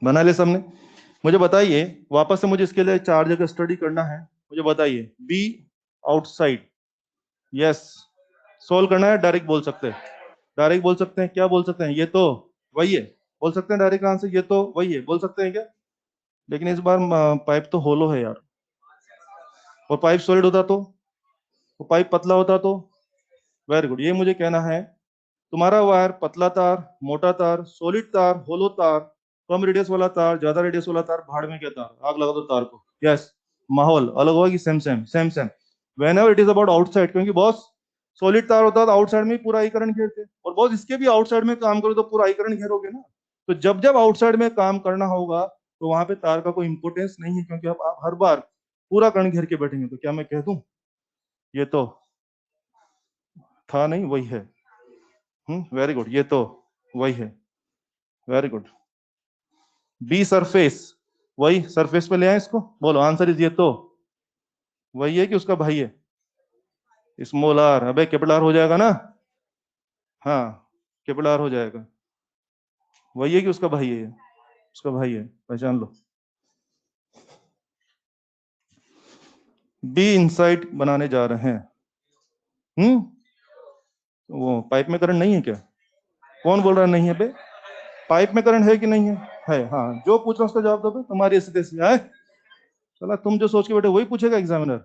बना ले सबने? मुझे बताइए, वापस से मुझे इसके लिए चार जगह स्टडी करना है। मुझे बताइए, बी आउटसाइड, यस, सोल्व करना है, डायरेक्ट बोल सकते हैं, डायरेक्ट बोल सकते हैं, क्या बोल सकते हैं? ये तो वही है, बोल सकते हैं डायरेक्ट आंसर, ये तो वही है, बोल सकते हैं क्या? लेकिन इस बार पाइप तो होलो है यार, और पाइप सॉलिड होता तो पाइप पतला होता तो? वेरी गुड, ये मुझे कहना है, तुम्हारा वायर पतला तार, मोटा तार, सॉलिड तार, होलो तार, कम रेडियस वाला तार, ज्यादा रेडियस वाला तार, भाड़ में क्या तार, आग लगा दो तार को। यस। माहौल अलग होगा कि same same? Same same. When ever it is about outside, क्योंकि बॉस सॉलिड तार होता तो आउटसाइड में ही पूरा आई करंट घेरते, और बॉस इसके भी आउटसाइड में काम करो तो पूरा आई करंट घेरोगे ना। तो जब जब आउटसाइड में काम करना होगा तो वहां पे तार का कोई इंपोर्टेंस नहीं है, क्योंकि अब आप हर बार पूरा करंट घेर के बैठेंगे। तो क्या मैं कह दूं ये तो था नहीं, वही है? वेरी गुड, ये तो वही है, वेरी गुड। बी सरफेस, वही सरफेस पे ले आए इसको, बोलो आंसर इज ये तो वही है कि उसका भाई है? स्मॉल आर, अबे कैपिटल आर हो जाएगा ना? हाँ, कैपिटल आर हो जाएगा। वही है कि उसका भाई है ये? उसका भाई है, पहचान लो। बी इनसाइड बनाने जा रहे हैं। वो पाइप में करंट नहीं है क्या? कौन बोल रहा है नहीं है बे? पाइप में करंट है कि नहीं है? है, हाँ। जो पूछ रहा उसका जवाब दो बे, तुम्हारी ऐसी तैसी है। चला, तुम जो सोच के बैठे वही पूछेगा एग्जामिनर।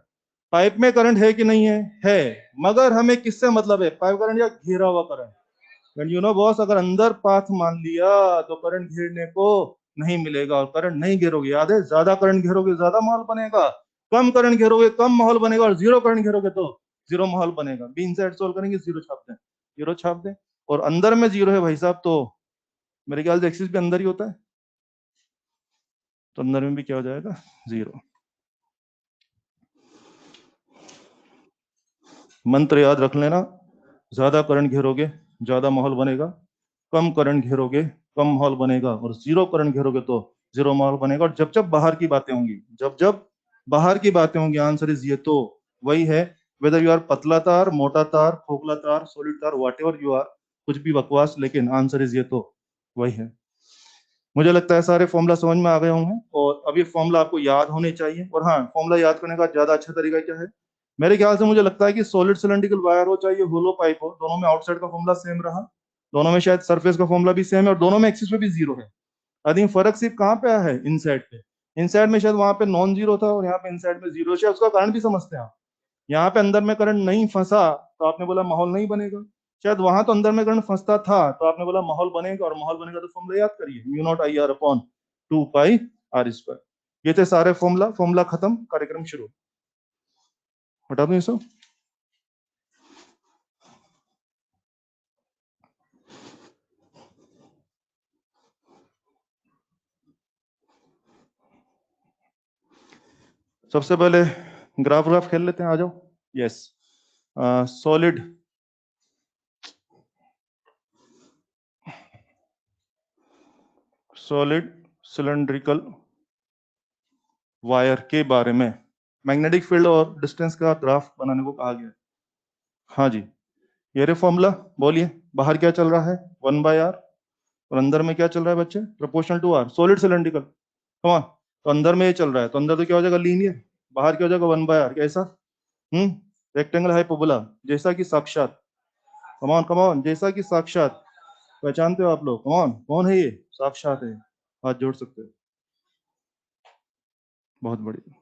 पाइप में करंट है कि नहीं है? है। मगर हमें किससे मतलब है, पाइप करंट या घेरा हुआ करंट? यू नो बॉस, अगर अंदर पाथ मान लिया तो करंट घेरने को नहीं मिलेगा, और करंट नहीं घेरोगे, याद है, ज्यादा करंट घेरोगे ज्यादा माहौल बनेगा, कम करंट घेरोगे कम माहौल बनेगा, और जीरो करंट घेरोगे तो जीरो माहौल बनेगा। बी इनसाइड सोल्व करेंगे, जीरो छाप दें, जीरो छाप दें। और अंदर में जीरो है भाई साहब, तो मेरे ख्याल से एक्सिस भी अंदर ही होता है, तो अंदर में भी क्या हो जाएगा? जीरो। मंत्र याद रख लेना, ज्यादा करंट घेरोगे ज्यादा माहौल बनेगा, कम करंट घेरोगे कम माहौल बनेगा, और जीरो करंट घेरोगे तो जीरो माहौल बनेगा। और जब जब बाहर की बातें होंगी, जब जब बाहर की बातें होंगी, आंसर इज ये। तो वही है, वेदर यू आर पतला तार, मोटा तार, खोखला तार, सॉलिड तार, वॉट एवर यू आर, कुछ भी बकवास, लेकिन आंसर इज ये। तो वही है। मुझे लगता है सारे फॉर्मूला समझ में आ गए होंगे, और अब ये फॉर्मूला आपको याद होने चाहिए। और हाँ, फॉर्मूला याद करने का ज्यादा अच्छा तरीका क्या है, मेरे ख्याल से मुझे लगता है कि सॉलिड सिलेंड्रिकल वायर हो चाहे होलो पाइप हो, दोनों में आउटसाइड का फॉर्मूला सेम रहा, दोनों में शायद सरफेस का फॉर्मूला भी सेम है, और दोनों में एक्सिस पे भी जीरो है। आई थिंक फर्क सिर्फ कहाँ पे आया है, इनसाइड पे। इनसाइड में शायद वहां पे नॉन जीरो था, और यहाँ पे इनसाइड में जीरो। शायद उसका कारण भी समझते हैं आप। यहाँ पे अंदर में करंट नहीं फंसा तो आपने बोला माहौल नहीं बनेगा, शायद वहां तो अंदर में करंट फंसता था तो आपने बोला माहौल बनेगा, और माहौल बनेगा तो फॉर्मूला याद करिए, mu naught I R upon 2 pi r²। ये थे सारे फॉर्मूला। फॉर्मूला खत्म, कार्यक्रम शुरू। हटा दूं ये सब। सबसे पहले ग्राफ ग्राफ खेल लेते हैं, आ जाओ। Yes, solid solid cylindrical wire के बारे में मैग्नेटिक फील्ड और डिस्टेंस का ग्राफ बनाने को कहा गया है। हाँ जी, ये रे फॉर्मूला। बोलिए, बाहर क्या चल रहा है, 1/r, और अंदर में क्या चल रहा है बच्चे, proportional to R, solid cylindrical. Come on, तो अंदर में ये चल रहा है, तो अंदर तो क्या हो जाएगा, लीनियर। बाहर क्या हो जाएगा, 1/r, कैसा, रेक्टेंगल हाइपरबोला, जैसा कि साक्षात। कमान कमान, जैसा कि साक्षात। पहचानते हो आप लोग, कमान, कौन है ये, साक्षात है, हाथ जोड़ सकते हो। बहुत बढ़िया,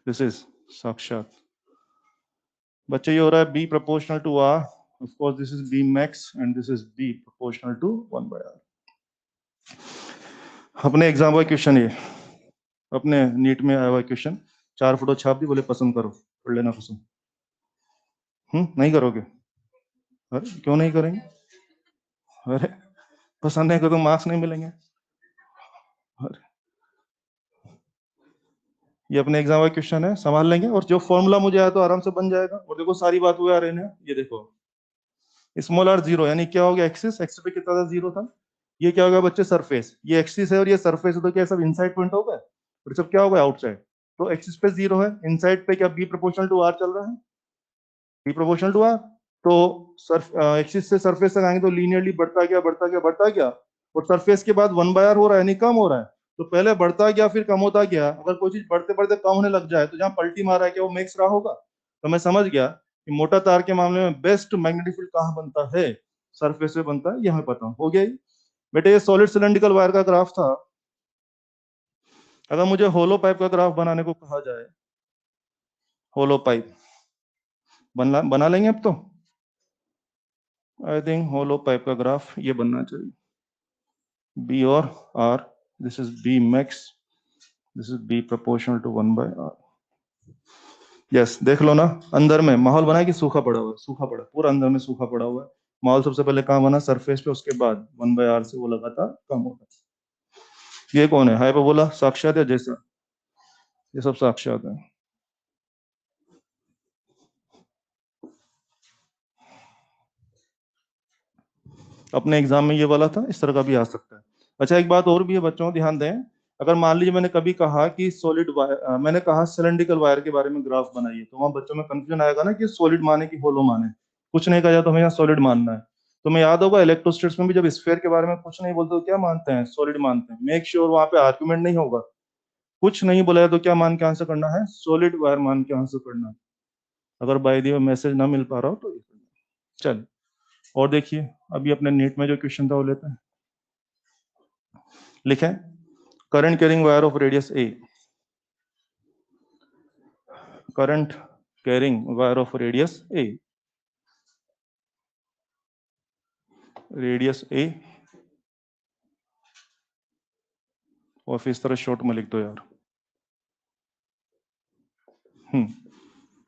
दिस इज साक्षात। बच्चे ये हो रहा है B proportional to R, of course this is B max, and this is B proportional to 1/r। अपने एग्जाम का क्वेश्चन ये, अपने नीट में आया हुआ क्वेश्चन, 4 फोटो छाप दी, बोले पसंद करो, पढ़ लेना पसंद। नहीं करोगे? अरे क्यों नहीं करेंगे? अरे पसंद है तो मार्क्स नहीं मिलेंगे। अरे ये अपने एग्जाम का क्वेश्चन है, संभाल लेंगे, और जो फॉर्मूला मुझे आया तो आराम से बन जाएगा। और देखो सारी बात हुआ आ रही है, ये देखो, स्मॉल आर जीरो, यानी क्या हो गया, एक्सिस, एक्सिस पे कितना था, जीरो था। ये क्या हो गया बच्चे, सरफेस, ये एक्सिस है और ये सरफेस है, तो क्या सब इनसाइड पॉइंट हो गए, और सब क्या हो गया, आउटसाइड। तो एक्सिस पे जीरो है, इनसाइड पे क्या बी प्रोपोर्शनल टू आर चल रहा है, बी प्रोपोर्शनल टू आर। तो सर्फ एक्सिस से सरफेस तक आएंगे तो लीनियरली बढ़ता गया बढ़ता गया बढ़ता गया, और सरफेस के बाद 1/r हो रहा है, यानी कम हो रहा है। तो पहले बढ़ता गया फिर कम होता गया, अगर कोई चीज बढ़ते बढ़ते कम होने लग जाए तो जहां पलटी मारा है क्या वो मैक्स रहा होगा। तो मैं समझ गया कि मोटा तार के मामले में बेस्ट मैग्नेटिक फील्ड कहाँ बनता है, सरफेस पे बनता है, ये हमें पता हो गया। बेटे ये सॉलिड सिलेंड्रिकल वायर का ग्राफ था। अगर मुझे होलो पाइप का ग्राफ बनाने को कहा जाए, होलो पाइप बना बना लेंगे अब तो। आई थिंक होलो पाइप का ग्राफ ये बनना चाहिए, बी और R, this is B max, this is B proportional to 1/r। Yes, देख लो ना, अंदर में माहौल बना है कि सूखा पड़ा हुआ है, सूखा पड़ा पूरा अंदर में, सूखा पड़ा हुआ है। माहौल सबसे पहले कहाँ बना, सरफेस पे, उसके बाद 1/r से वो लगातार कम होता है। ये कौन है, हाइपरबोला, साक्षात या जैसा, ये सब साक्षात है। अपने एग्जाम में ये वाला था, इस तरह का भी आ सकता है। अच्छा एक बात और भी है बच्चों, ध्यान दें, अगर मान लीजिए मैंने कभी कहा कि सॉलिड वायर, मैंने कहा सिलेंड्रिकल वायर के बारे में ग्राफ बनाइए, तो वहां बच्चों में कंफ्यूजन आएगा ना कि सॉलिड माने कि होलो माने। कुछ नहीं कहा जाए तो हमें यहाँ सॉलिड मानना है। तो मैं याद होगा इलेक्ट्रोस्टैटिक्स में भी जब स्फीयर के बारे में कुछ नहीं बोलते तो क्या मानते हैं, सॉलिड मानते हैं। मेक श्योर वहां पे आर्गुमेंट नहीं होगा, कुछ नहीं बोला है तो क्या मान के आंसर करना है, सॉलिड वायर मान के आंसर करना है। अगर बाय दी मैसेज ना मिल पा रहा हो तो चल। और देखिए, अभी अपने नीट में जो क्वेश्चन था वो लेते हैं। लिखें, current carrying wire of radius a, current carrying wire of radius a, radius a, और फिर इस तरह शॉर्ट में लिख दो यार।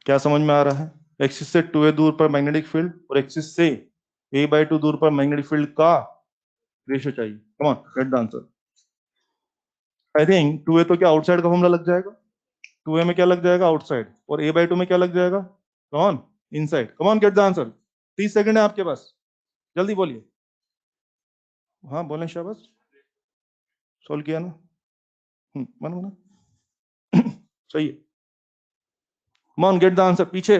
क्या समझ में आ रहा है, एक्सिस से 2a दूर पर मैग्नेटिक फील्ड, और एक्सिस से a/2 दूर पर मैग्नेटिक फील्ड का रेशियो चाहिए। Come on, get the answer. I think 2a तो क्या आउटसाइड का फॉर्मूला लग जाएगा, 2a में क्या लग जाएगा, आउटसाइड, और a/2 में क्या लग जाएगा, कौन, inside. Come on, get the answer. 30 second है आपके पास, जल्दी बोलिए। हाँ बोलें, शाबाश, सोल्व किया ना। मन मना सही है। Come on, get the answer. पीछे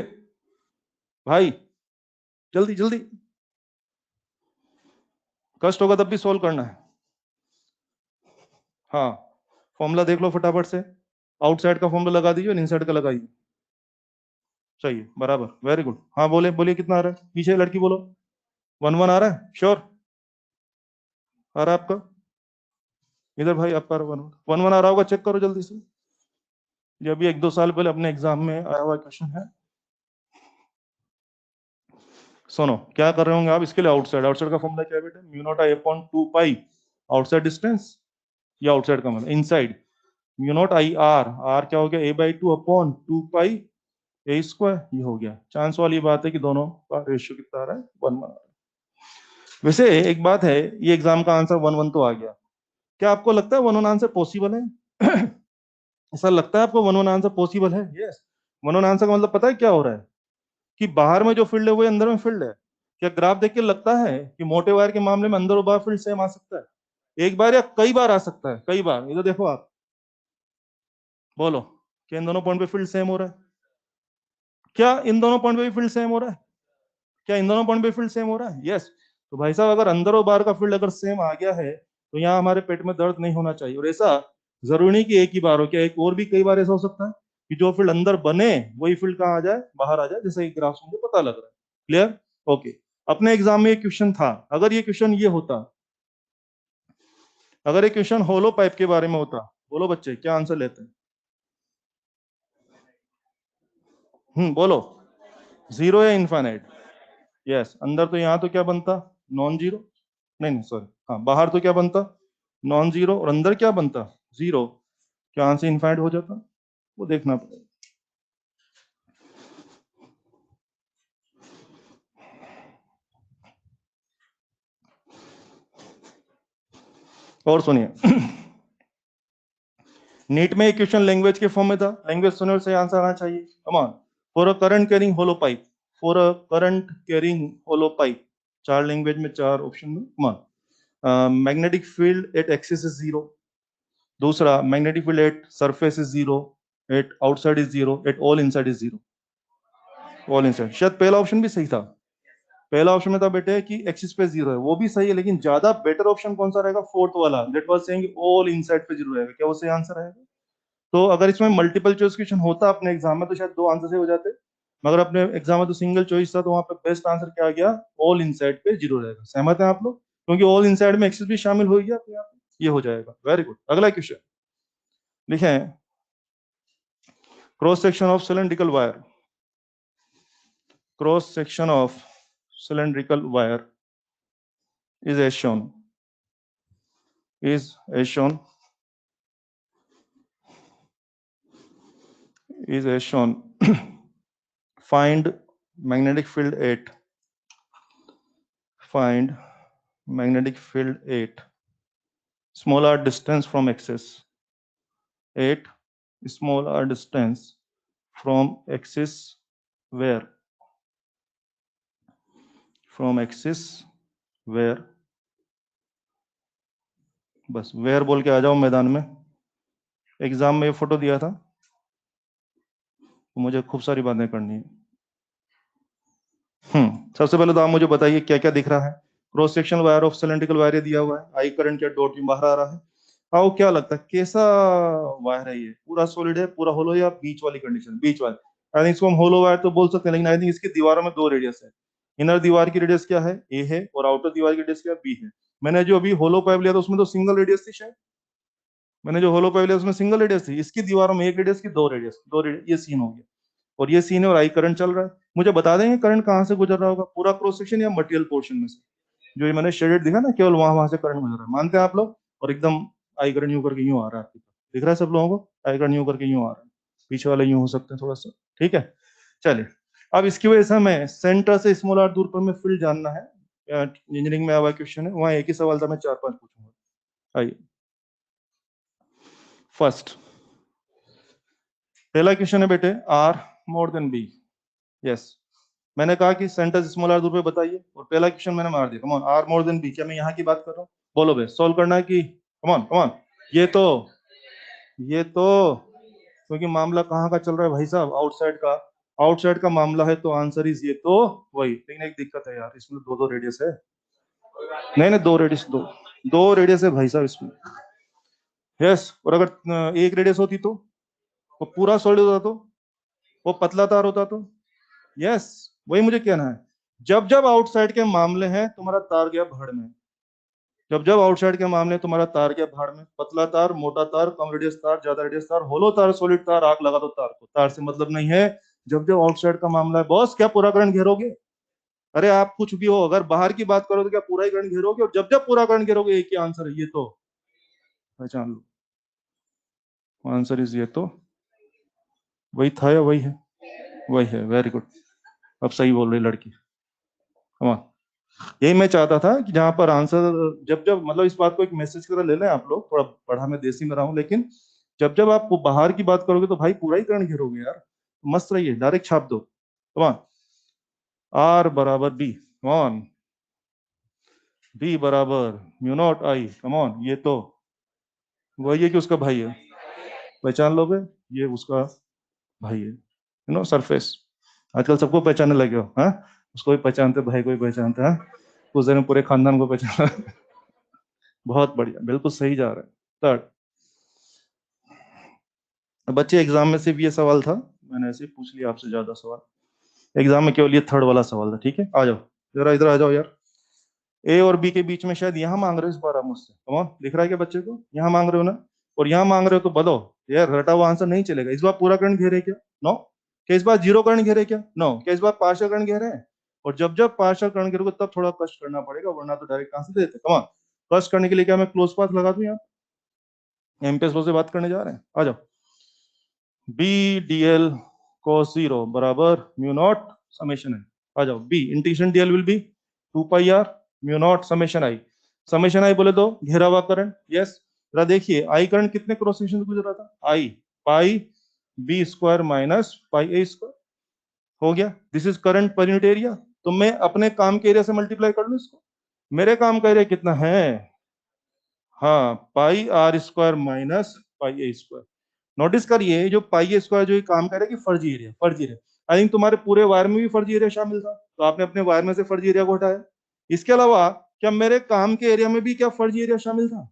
भाई, जल्दी जल्दी, कष्ट होगा तब भी सोल्व करना है। हाँ, फॉर्मूला देख लो फटाफट से। आउटसाइड का फॉर्मूला लगा दीजिए और इनसाइड का लगाइए। सही है, बराबर, वेरी गुड। हाँ बोले, बोलिए कितना आ रहा है? पीछे लड़की बोलो। 1-1 आ रहा है, श्योर आ रहा है आपका? इधर भाई आपका 1-1 आ रहा होगा, चेक करो जल्दी से। ये अभी 1-2 साल पहले अपने एग्जाम में आया हुआ क्वेश्चन है। सुनो, क्या कर रहे होंगे आप इसके लिए? आउटसाइड, आउटसाइड का फॉर्मूला क्या है बेटा? Mu not I upon 2 pi outside distance, या आउटसाइड का मतलब inside, mu not I R, R क्या हो गया? a/2 upon 2 pi a square. ये हो गया। चांस वाली बात है कि दोनों का रेशियो कितना आ रहा है? 1-1। वैसे एक बात है, ये एग्जाम का आंसर 1-1 तो आ गया। क्या आपको लगता है 1-1 आंसर पॉसिबल है? ऐसा लगता है आपको 1-1 आंसर पॉसिबल है? यस। 1-1 आंसर का मतलब पता है क्या हो रहा है? कि बाहर में जो फील्ड है वो अंदर में फील्ड है। क्या ग्राफ देख के लगता है कि मोटे वायर के मामले में अंदर और बाहर फील्ड सेम आ सकता है? एक बार या कई बार आ सकता है? कई बार। इधर देखो आप, बोलो, क्या इन दोनों पॉइंट पे फील्ड सेम हो रहा है? क्या इन दोनों पॉइंट पे भी फील्ड सेम हो रहा है? क्या इन दोनों पॉइंट पे फील्ड सेम हो रहा है? यस। तो भाई साहब, अगर अंदर और बाहर का फील्ड अगर सेम आ गया है तो यहाँ हमारे पेट में दर्द नहीं होना चाहिए। और ऐसा जरूरी नहीं कि एक ही बार हो, क्या एक और भी कई बार ऐसा हो सकता है कि जो फील्ड अंदर बने वही फील्ड कहाँ आ जाए? बाहर आ जाए, जैसे ग्राफ से मुझे पता लग रहा है। क्लियर? ओके। अपने एग्जाम में एक क्वेश्चन था, अगर ये क्वेश्चन ये होता, अगर ये क्वेश्चन होलो पाइप के बारे में होता, बोलो बच्चे क्या आंसर लेते हैं? बोलो, जीरो या इनफाइनाइट? यस। अंदर तो यहाँ तो क्या बनता? Non zero. नहीं नहीं सॉरी, हाँ, बाहर तो क्या बनता? Non zero. और अंदर क्या बनता? जीरो। क्या आंसर इनफाइनाइट हो जाता? वो देखना पड़ेगा। और सुनिए, नीट में एक क्वेश्चन लैंग्वेज के फॉर्म में था, लैंग्वेज सुनने से आंसर आना चाहिए। Come on. For a current carrying hollow pipe, for a current carrying hollow pipe, चार लैंग्वेज में चार ऑप्शन में। Come on. Magnetic field at axis is zero. दूसरा, magnetic field at surface is zero, at outside is zero, at all inside is zero. All inside, शायद पहला option भी सही था। पहला ऑप्शन में था बेटे कि एक्सिस पे जीरो है, वो भी सही है, लेकिन ज्यादा बेटर ऑप्शन कौन सा रहेगा? फोर्थ वाला, that was saying all inside पे जीरो रहेगा। क्या वो सही आंसर रहेगा? तो अगर इसमें मल्टीपल चॉइस क्वेश्चन होता अपने एग्जाम में तो शायद दो आंसर से हो जाते, मगर अपने एग्जाम में तो सिंगल चॉइस था, तो वहां पे बेस्ट आंसर क्या आ गया? ऑल इनसाइड पे जीरो रहेगा। सहमत है आप लोग? क्योंकि ऑल इनसाइड में एक्सिस भी शामिल हो गया अपने आप, ये हो जाएगा। Very good. अगला क्वेश्चन लिखे, cross section of cylindrical wire, cross section of cylindrical wire is as shown, is as shown, is as shown. Find magnetic field at, find magnetic field at smaller distance from axis, at smaller distance from axis, where, from axis where, बस where बोल के आ जाओ मैदान में। Exam में ये photo दिया था, तो मुझे खूब सारी बातें करनी है। सबसे पहले तो आप मुझे बताइए क्या क्या दिख रहा है? Cross section wire of cylindrical wire दिया हुआ है, आई करंट के डॉट में बाहर आ रहा है। आओ, क्या लगता है कैसा वायर है? ये पूरा सॉलिड है, पूरा होलो, या बीच वाली कंडीशन? बीच वाली। आई थिंक इसको हम होलो वायर तो बोल सकते हैं, लेकिन आई थिंक इसकी दीवारों में दो रेडियस है। इनर दीवार की रेडियस क्या है? ए है, और आउटर दीवार की रेडियस क्या? बी है। मैंने जो अभी होलो पाइप लिया था उसमें तो सिंगल रेडियस थी शायद। मैंने जो होलो पाइप लिया उसमें सिंगल रेडियस थी। इसकी दीवारों में एक रेडियस की दो रेडियस, ये सीन हो गया। और ये सीन है, और आई करंट चल रहा है। मुझे बता देंगे करंट कहाँ से गुजर रहा होगा? पूरा क्रॉस सेक्शन या मटेरियल पोर्शन में से? जो ये मैंने शेडेड दिखा ना, केवल वहां वहां से करंट गुजर रहा है, मानते हैं आप लोग? और एकदम आई करंट यूं करके यूं आ रहा है आपकी तरफ। दिख रहा है सब लोगों को? आई करंट यूं करके यूं आ रहा है, पीछे वाले यूं हो सकते हैं थोड़ा सा। ठीक है, चलिए। अब इसकी वजह से हमें सेंटर से स्मॉल आर दूर पर में फील्ड जानना है। इंजीनियरिंग में आया क्वेश्चन है, वहां एक ही सवाल था, मैं 4-5 पूछूंगा। आइए, फर्स्ट पहला क्वेश्चन है बेटे, R more than B. Yes, मैंने कहा कि सेंटर स्मॉल आर दूर पे बताइए, और पहला क्वेश्चन मैंने मार दिया। Come on, R more than B. क्या मैं यहाँ की बात कर रहा हूँ? बोलो भाई, सोल्व करना है कि कम ऑन कम ऑन। ये तो क्योंकि मामला कहाँ का चल रहा है भाई साहब? आउटसाइड का। आउटसाइड का मामला है तो आंसर इज ये तो वही। लेकिन एक दिक्कत है यार, इसमें दो दो रेडियस है। नहीं नहीं, दो रेडियस, दो रेडियस है भाई साहब इसमें। यस, और अगर एक रेडियस होती तो वो पूरा सॉलिड होता, तो वो पतला तार होता तो। यस, वही मुझे कहना है। जब जब आउटसाइड के मामले हैं तुम्हारा तार गया भाड़ में। जब जब आउटसाइड के मामले तुम्हारा तार गया भाड़ में। पतला तार, मोटा तार, कम रेडियस तार, ज्यादा रेडियस तार, होलो तार, सॉलिड तार, आग लगा दो तार को, तार से मतलब नहीं है। जब जब आउटसाइड का मामला है बॉस, क्या पूरा करंट घेरोगे? अरे आप कुछ भी हो, अगर बाहर की बात करो तो क्या पूरा ही करंट घेरोगे? और जब जब पूरा करंट घेरोगे, एक ही आंसर है, ये तो पहचान लो। आंसर इज ये तो वही था या वही है? वही है, वेरी गुड। अब सही बोल रही लड़की। कमाल। यही मैं चाहता था कि जहां पर आंसर, जब जब मतलब इस बात को एक मैसेज की तरह ले लें आप लोग, थोड़ा पढ़ा मैं देसी में रहा हूं, लेकिन जब जब आप बाहर की बात करोगे तो भाई पूरा ही करंट घेरोगे यार। मस्त रहिए, डायरेक्ट छाप दो। कमान, आर बराबर बी। कमान, बी बराबर म्यू नॉट आई। कमान, ये तो वही है कि उसका भाई है। पहचान लोगे? ये उसका भाई है, यू नो, सरफेस। आजकल सबको पहचानने लगे हो, हाँ? उसको भी पहचानते, भाई को भी पहचानते हैं। उस दिन पूरे खानदान को पहचाना। बहुत बढ़िया, बिल्कुल सही जा रहा है। थर्ड। बच्चे, एग्जाम में सिर्फ ये सवाल था, मैंने ऐसे ही पूछ लिया आपसे ज्यादा सवाल। एग्जाम में केवल ये थर्ड वाला सवाल था, ठीक है? आ जाओ जरा, इधर आ जाओ यार। ए और बी के बीच में शायद यहाँ मांग रहे हो इस बार आप मुझसे। कमॉन, दिख रहा है क्या बच्चे को? यहाँ मांग रहे हो ना? और यहाँ मांग रहे हो तो बताओ यार, रटा हुआ आंसर नहीं चलेगा। इस बार पूरा करंट घेरे क्या? नो। क्या इस बार जीरो करंट घेरे क्या? नो। क्या इस बार पार्शियल करंट घेरे हैं? और जब जब पार्शियल करंट घेरोगे तब थोड़ा कष्ट करना पड़ेगा, वरना तो डायरेक्ट आंसर देते। कमॉन, कष्ट करने के लिए क्या मैं क्लोज पाथ लगा दूं यहाँ? एमपीएस से बात करने जा रहे हैं, आ जाओ। बी डी एल cos 0 बराबर म्यू नॉट समेशन है। आ जाओ, B integration dl will be 2 pi R mu not summation I. Summation I बोले तो घेरा हुआ करंट। यस, जरा देखिए, आई करंट कितने क्रॉस सेक्शन से गुजर रहा था? I pi B square minus pi a square. हो गया, this is current per unit area. तो मैं अपने काम के एरिया से मल्टीप्लाई कर लूं इसको। मेरे काम का एरिया कितना है? हाँ, pi R square minus pi a square. Notice करिए, जो पाई ए स्क्वायर जो ये काम कर रहा है कि फर्जी एरिया, फर्जी एरिया। आई थिंक तुम्हारे पूरे वायर में भी फर्जी एरिया शामिल था, तो आपने अपने वायर में से फर्जी एरिया को हटाया। इसके अलावा क्या मेरे काम के एरिया में भी क्या फर्जी एरिया शामिल था?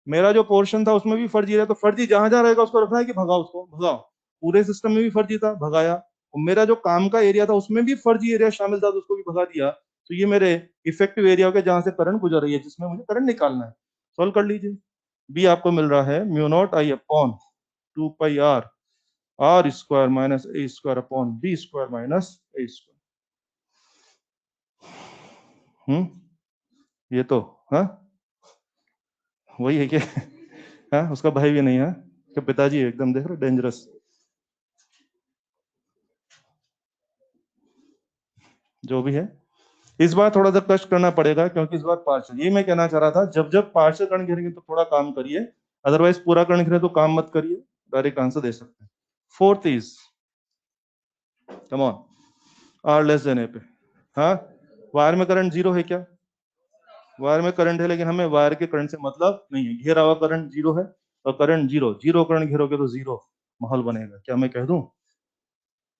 मेरा जो पोर्शन था उसमें भी फर्जी एरिया, तो फर्जी जहां जहां रहेगा उसको रखना है कि भगाओ, उसको भगाओ। पूरे सिस्टम में भी फर्जी था, भगाया। और मेरा जो काम का एरिया था उसमें भी फर्जी एरिया शामिल था, तो उसको भी भगा दिया। तो ये मेरे इफेक्टिव एरिया हो गया जहां से करंट गुजर रही है, जिसमें मुझे करंट निकालना है। सॉल्व कर लीजिए। बी आपको मिल रहा है mu not I upon 2 pi R R square minus A square upon B square minus A square. ये तो, हाँ, वही है क्या? हाँ, उसका भाई भी नहीं है कि पिताजी एकदम देख रहे डेंजरस। जो भी है, इस बार थोड़ा सा कष्ट करना पड़ेगा, क्योंकि इस बार पार्शियल, ये मैं कहना चाह रहा था, जब जब पार्शियल कर्ण घेरेंगे तो थोड़ा काम करिए, अदरवाइज पूरा कर्ण घेरे तो काम मत करिए, डायरेक्ट आंसर दे सकते हैं। Fourth is, come on, R less than a पे। हाँ, वायर में करंट जीरो है क्या? वायर में करंट है, लेकिन हमें वायर के करंट से मतलब नहीं है। घेरा हुआ करंट जीरो है, और करंट जीरो, जीरो करंट घेरोगे तो जीरो माहौल बनेगा। क्या मैं कह दूं?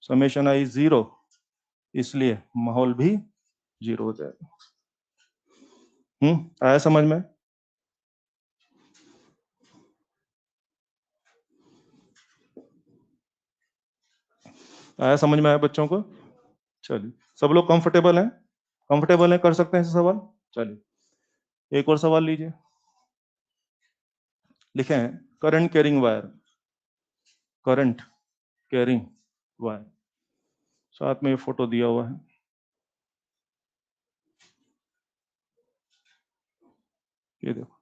समेशन आई जीरो, इसलिए माहौल भी जीरो हो जाएगा। आया समझ में? आया समझ में? आया बच्चों को? चलिए, सब लोग कंफर्टेबल हैं? कंफर्टेबल हैं, कर सकते हैं ऐसे सवाल? चलिए, एक और सवाल लीजिए। लिखे हैं current carrying wire, current carrying wire, साथ में ये फोटो दिया हुआ है, ये देखो।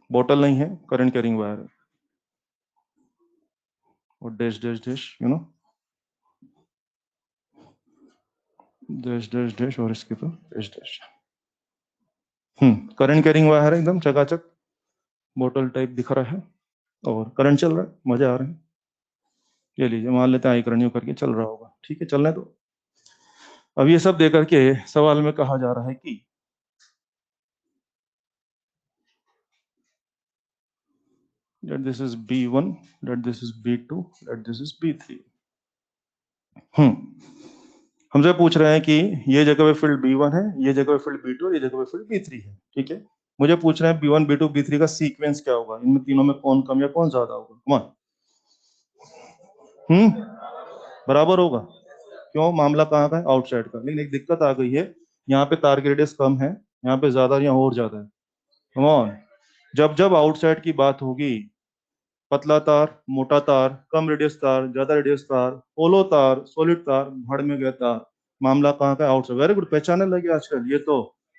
बोतल नहीं है, करंट कैरिंग वायर है। और dash dash dash, you know, dash dash dash, और इसके तो dash dash. Current carrying wire है, एकदम चकाचक बोतल टाइप दिख रहा है, और करंट चल रहा है, मजा आ रहा है। ये लीजिए, मान लेते हैं आई करंट यूं करके चल रहा होगा, ठीक है, चलने दो। अब ये सब दे करके सवाल में कहा जा रहा है कि that this is B1, that this is B2, that this is B3। हमसे पूछ रहे हैं कि ये जगह पे फील्ड B1 है, ये जगह पे फील्ड B2 और ये जगह पे फील्ड B3 है, ठीक है। मुझे पूछ रहे हैं B1, B2, B3 का सीक्वेंस क्या होगा, इनमें तीनों में कौन कम या कौन ज्यादा होगा। कौन बराबर होगा। क्यों, मामला कहाँ का है, आउटसाइड का। लेकिन एक दिक्कत आ गई है, यहाँ पे तार की रेडियस कम है, यहाँ पे ज्यादा, यहाँ और ज्यादा है। कम ऑन, जब जब आउटसाइड की बात होगी, पतला तार, मोटा तार, कम रेडियस तार, ज्यादा रेडियस तार, पोलो तार, सॉलिड तार, भाड़ में गया तार, मामला कहाँ का, आउटसाइड। वेरी गुड, पहचानने लगे आजकल, ये तो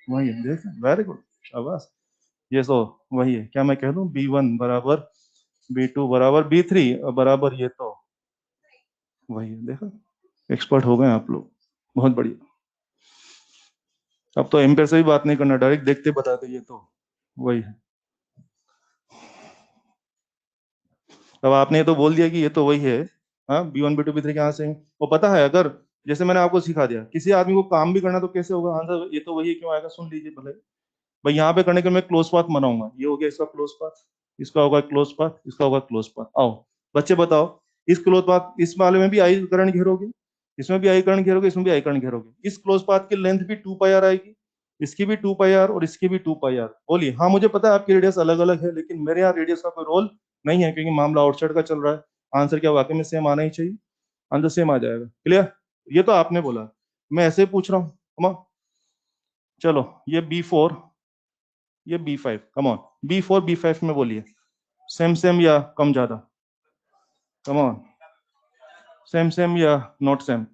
वही है, देख, वेरी गुड, शाबाश। ये तो वही है, क्या मैं कह दूं, B1 बराबर B2 बराबर B3 बराबर, ये तो वही है, देखो, एक्सपर्ट हो गए आप लोग, बहुत बढ़िया। अब तो एम्पेयर से भी बात नहीं करना, डायरेक्ट देखते बता दे, ये तो वही है। अब आपने ये तो बोल दिया कि ये तो वही है। हाँ, B1 B2 B3 कहाँ से है? वो पता है, अगर जैसे मैंने आपको सिखा दिया, किसी आदमी को काम भी करना तो कैसे होगा आंसर, ये तो वही है क्यों आएगा, सुन लीजिए भले। भाई यहाँ पे करने के मैं क्लोज पाथ बनाऊंगा, ये हो गया इसका क्लोज पाथ, इसका होगा क्लोज पाथ, इसका होगा क्लोज पाथ। आओ बच्चे बताओ, इस क्लोज पाथ, इस वाले में भी आई करंट घेरोगे, इसमें भी आई करंट घेरोगे, इसमें भी आई करंट घेरोगे, इस क्लोज पाथ की लेंथ भी 2 पाई आर आएगी, इसकी भी 2 पाई आर और इसकी भी 2 पाई आर। बोलिए, हाँ मुझे पता है आपकी रेडियस अलग अलग है, लेकिन मेरे यहाँ रेडियस का कोई रोल नहीं है, क्योंकि मामला आउटसाइड का चल रहा है। आंसर क्या वाकई में सेम आना ही चाहिए, आंसर सेम आ जाएगा। क्लियर, ये तो आपने बोला, मैं ऐसे ही पूछ रहा हूँ। चलो, ये B4, ये B5, come on, B4 B5 में बोलिए, सेम सेम या कम ज्यादा, कम ऑन, सेम सेम या नॉट सेम।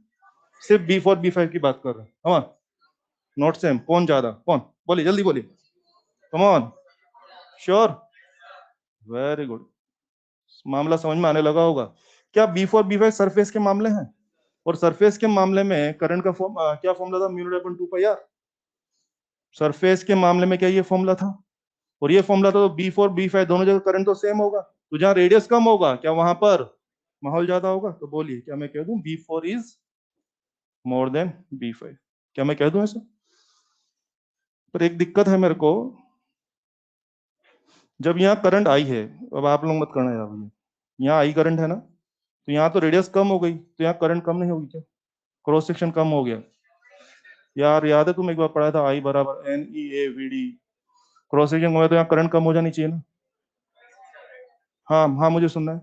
सिर्फ B4 B5 की बात कर रहे हैं, कम ऑन, नॉट सेम, कौन ज्यादा, कौन, बोलिए जल्दी बोलिए, come on, sure, very good. मामला समझ में आने लगा होगा। क्या B4 B5 सरफेस के मामले हैं, और सरफेस के मामले में करंट का क्या फॉर्मूला था, mu nought upon 2 pi R. Surface के मामले में क्या ये फॉर्मूला था, और ये फॉर्मूला था, तो B4 B5 दोनों जगह करंट तो सेम होगा, तो जहां रेडियस कम होगा क्या वहां पर माहौल ज्यादा होगा। तो बोलिए, क्या मैं कह दूं B4 is more than B5, क्या मैं कह दूं ऐसा। पर एक दिक्कत है मेरे को, जब यहाँ करंट आई है, अब आप लोग मत करना यार भैया, यहाँ आई करंट है ना, तो यहाँ तो रेडियस कम हो गई, तो यहाँ करंट कम नहीं होगी क्या, क्रॉस सेक्शन कम हो गया। यार याद है, तुम एक बार पढ़ा था, आई बराबर NEAVD, क्रॉस सेक्शन हो गया तो यहाँ करंट कम हो जानी चाहिए ना। हाँ हाँ, मुझे सुनना है,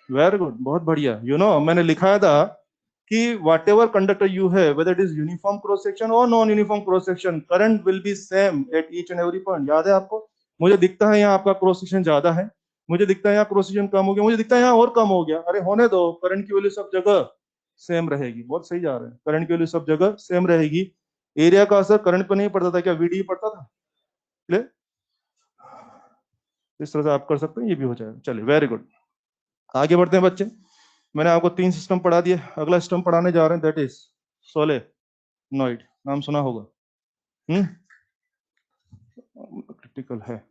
वेरी गुड, बहुत बढ़िया। मैंने लिखाया था कि वट एवर कंडक्टर यू है, whether it is uniform cross section और non uniform cross section, current will be same at each and every point. याद है आपको, मुझे दिखता है यहाँ आपका क्रॉस सेक्शन ज्यादा है, मुझे दिखता है यहाँ क्रॉस सेक्शन कम हो गया, मुझे दिखता है यहाँ और कम हो गया। अरे होने दो, करंट की वैल्यू सब जगह सेम रहेगी। बहुत सही जा रहे हैं, करंट की वैल्यू सब जगह सेम रहेगी। एरिया का असर करंट पर नहीं पड़ता था क्या, VD पड़ता था। ले, इस तरह से आप कर सकते हैं, ये भी हो जाएगा। चलिए, वेरी गुड, आगे बढ़ते हैं बच्चे। मैंने आपको 3 सिस्टम पढ़ा दिए, अगला सिस्टम पढ़ाने जा रहे हैं, दैट इज सोलेनॉइड, नाम सुना होगा। हम्म, क्रिटिकल है।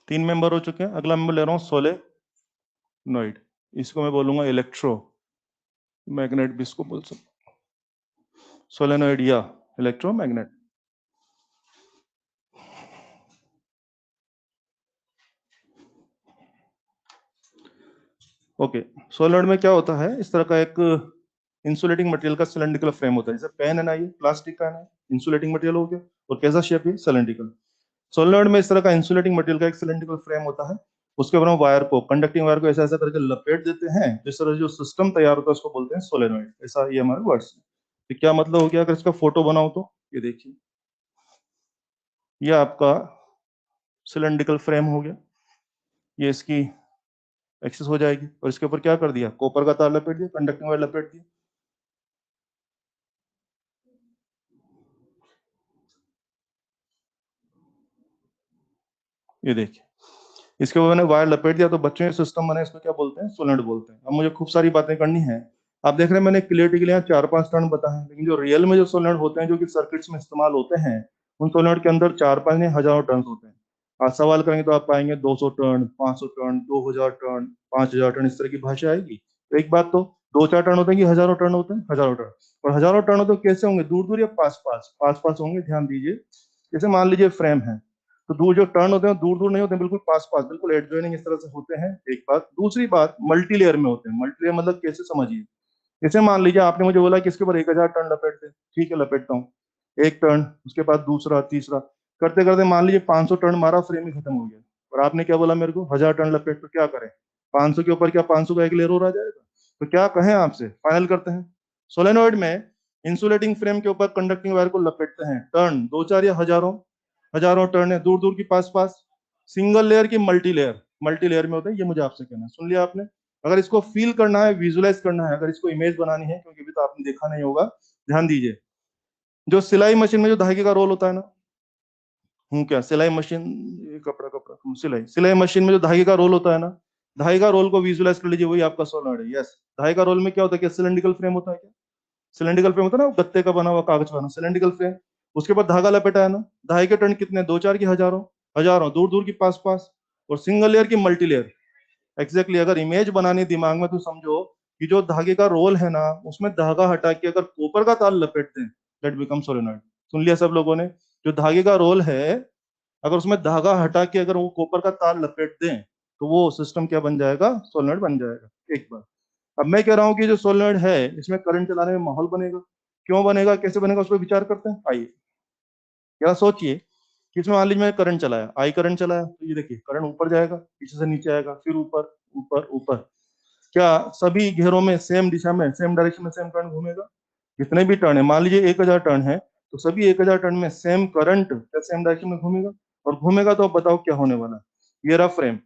तीन मेंबर हो चुके हैं, अगला मेंबर ले रहा हूँ सोलेनॉइड, इसको मैं बोलूंगा इलेक्ट्रो मैग्नेट भी इसको बोल सकते, सोलेनॉइड या इलेक्ट्रोमैग्नेट। ओके, सोलेनॉइड में क्या होता है, इस तरह का एक इंसुलेटिंग मटेरियल का सिलेंड्रिकल फ्रेम होता है, जैसे पेन है ना, ये प्लास्टिक का है ना, इंसुलेटिंग मटेरियल हो गया, और कैसा शेप है, सिलेंड्रिकल। सोलेनॉइड में इस तरह का इंसुलेटिंग मटेरियल का एक सिलेंड्रिकल फ्रेम होता है, उसके ऊपर हम वायर को, कंडक्टिंग वायर को ऐसा ऐसा करके लपेट देते हैं, जिस तरह जो सिस्टम तैयार होता है उसको बोलते हैं सोलेनॉइड। ऐसा ये हमारे वर्ड्स है। तो क्या मतलब हो गया, अगर इसका फोटो बनाओ तो ये देखिए, ये आपका सिलेंड्रिकल फ्रेम हो गया, ये इसकी एक्सेस हो जाएगी, और इसके ऊपर क्या कर दिया, कॉपर का तार लपेट दिया, कंडक्टिंग वायर लपेट दिया। ये देखिए, इसके ऊपर मैंने वायर लपेट दिया तो बच्चों के सिस्टम बने, इसको क्या बोलते हैं, सोलेनोइड बोलते हैं। अब मुझे खूब सारी बातें करनी है। आप देख रहे हैं मैंने क्लियरिटी के लिए 4-5 टर्न बताए हैं, लेकिन जो रियल में जो सोलेनोइड होते हैं जो कि सर्किट्स में इस्तेमाल होते हैं, उन सोलेनोइड के अंदर 4-5 नहीं हजारों टर्न होते हैं। आज सवाल करेंगे तो आप पाएंगे 200 टर्न, 500 टर्न, 2000 टर्न, 5000 टर्न, इस तरह की भाषा आएगी। तो एक बात तो 2-4 टर्न होते हैं कि हजारों टर्न होते हैं, हजारों टर्न। और हजारों टर्न हो तो कैसे होंगे, दूर दूर या पास पास, पास पास होंगे। ध्यान दीजिए, जैसे मान लीजिए फ्रेम है, तो दूर जो टर्न होते हैं दूर दूर नहीं होते, बिल्कुल पास पास, बिल्कुल एडजॉइनिंग इस तरह से होते हैं। एक बात। दूसरी बात, मल्टी लेयर में होते हैं। मल्टी लेयर मतलब कैसे, समझिए। जैसे मान लीजिए आपने मुझे बोला कि इसके ऊपर 1000 टर्न लपेट दे, ठीक है लपेटता हूँ। एक टर्न, उसके बाद दूसरा, तीसरा, करते करते मान लीजिए 500 टर्न मारा, फ्रेम ही खत्म हो गया। और आपने क्या बोला मेरे को, 1000 टर्न लपेट, तो क्या करें, 500 के ऊपर क्या 500 का एक लेयर और आ जाएगा। तो क्या कहें आपसे, फाइनल करते हैं। सोलेनोइड में इंसुलेटिंग फ्रेम के ऊपर कंडक्टिंग वायर को लपेटते हैं। टर्न 2-4 या हजारों, हजारों टर्न है, दूर दूर की, पास पास। सिंगल लेयर की मल्टी लेयर, मल्टी लेयर में होते हैं, ये मुझे आपसे कहना है। सुन लिया आपने। अगर इसको फील करना है, विजुलाइज करना है, अगर इसको इमेज बनानी है, क्योंकि अभी तो आपने देखा नहीं होगा, ध्यान दीजिए। जो सिलाई मशीन में जो धागे का रोल होता है ना, हूँ क्या, सिलाई मशीन, ये कपड़ा कपड़ा, सिलाई, सिलाई मशीन में जो धागे का रोल होता है ना, धागे का रोल को विजुलाइज कर लीजिए, वही आपका सोलनॉइड है। यस, धागे का रोल में क्या होता है, क्या सिलेंड्रिकल फ्रेम होता है क्या, सिलेंड्रिकल फ्रेम होता है ना, वो गत्ते का बना हुआ, कागज का बना सिलेंड्रिकल फ्रेम। उसके बाद धागा लपेटा है ना, धागे के टर्न कितने, 2-4 की हजारों, हजारों, दूर दूर की, पास पास। और सिंगल लेयर की मल्टी लेयर। एग्जैक्टली, अगर इमेज बनानी दिमाग में, तो समझो कि जो धागे का रोल है ना, उसमें धागा हटा के अगर कॉपर का तार लपेट दें, दैट बिकम सोलेनॉइड। सुन लिया सब लोगों ने। जो धागे का रोल है, अगर उसमें धागा हटा के अगर वो कॉपर का तार लपेट दें, तो वो सिस्टम क्या बन जाएगा, सोलेनॉइड बन जाएगा। एक बार। अब मैं कह रहा हूँ कि जो सोलेनॉइड है, इसमें करंट चलाने में माहौल बनेगा। क्यों बनेगा, कैसे बनेगा, उस पर विचार करते हैं। आइए, जरा सोचिए कि इसमें मान लीजिए मैं करंट चलाया, आई करंट चलाया, तो ये देखिए करंट ऊपर जाएगा, पीछे से नीचे आएगा, फिर ऊपर, ऊपर, ऊपर। क्या सभी घेरों में सेम दिशा में, सेम डायरेक्शन में सेम करंट घूमेगा। जितने भी टर्न है, मान लीजिए 1000 टर्न है, तो सभी 1000 टर्न में सेम करंट क्या सेम डायरेक्शन में घूमेगा। और घूमेगा तो अब बताओ क्या होने वाला है। ये रहा फ्रेम।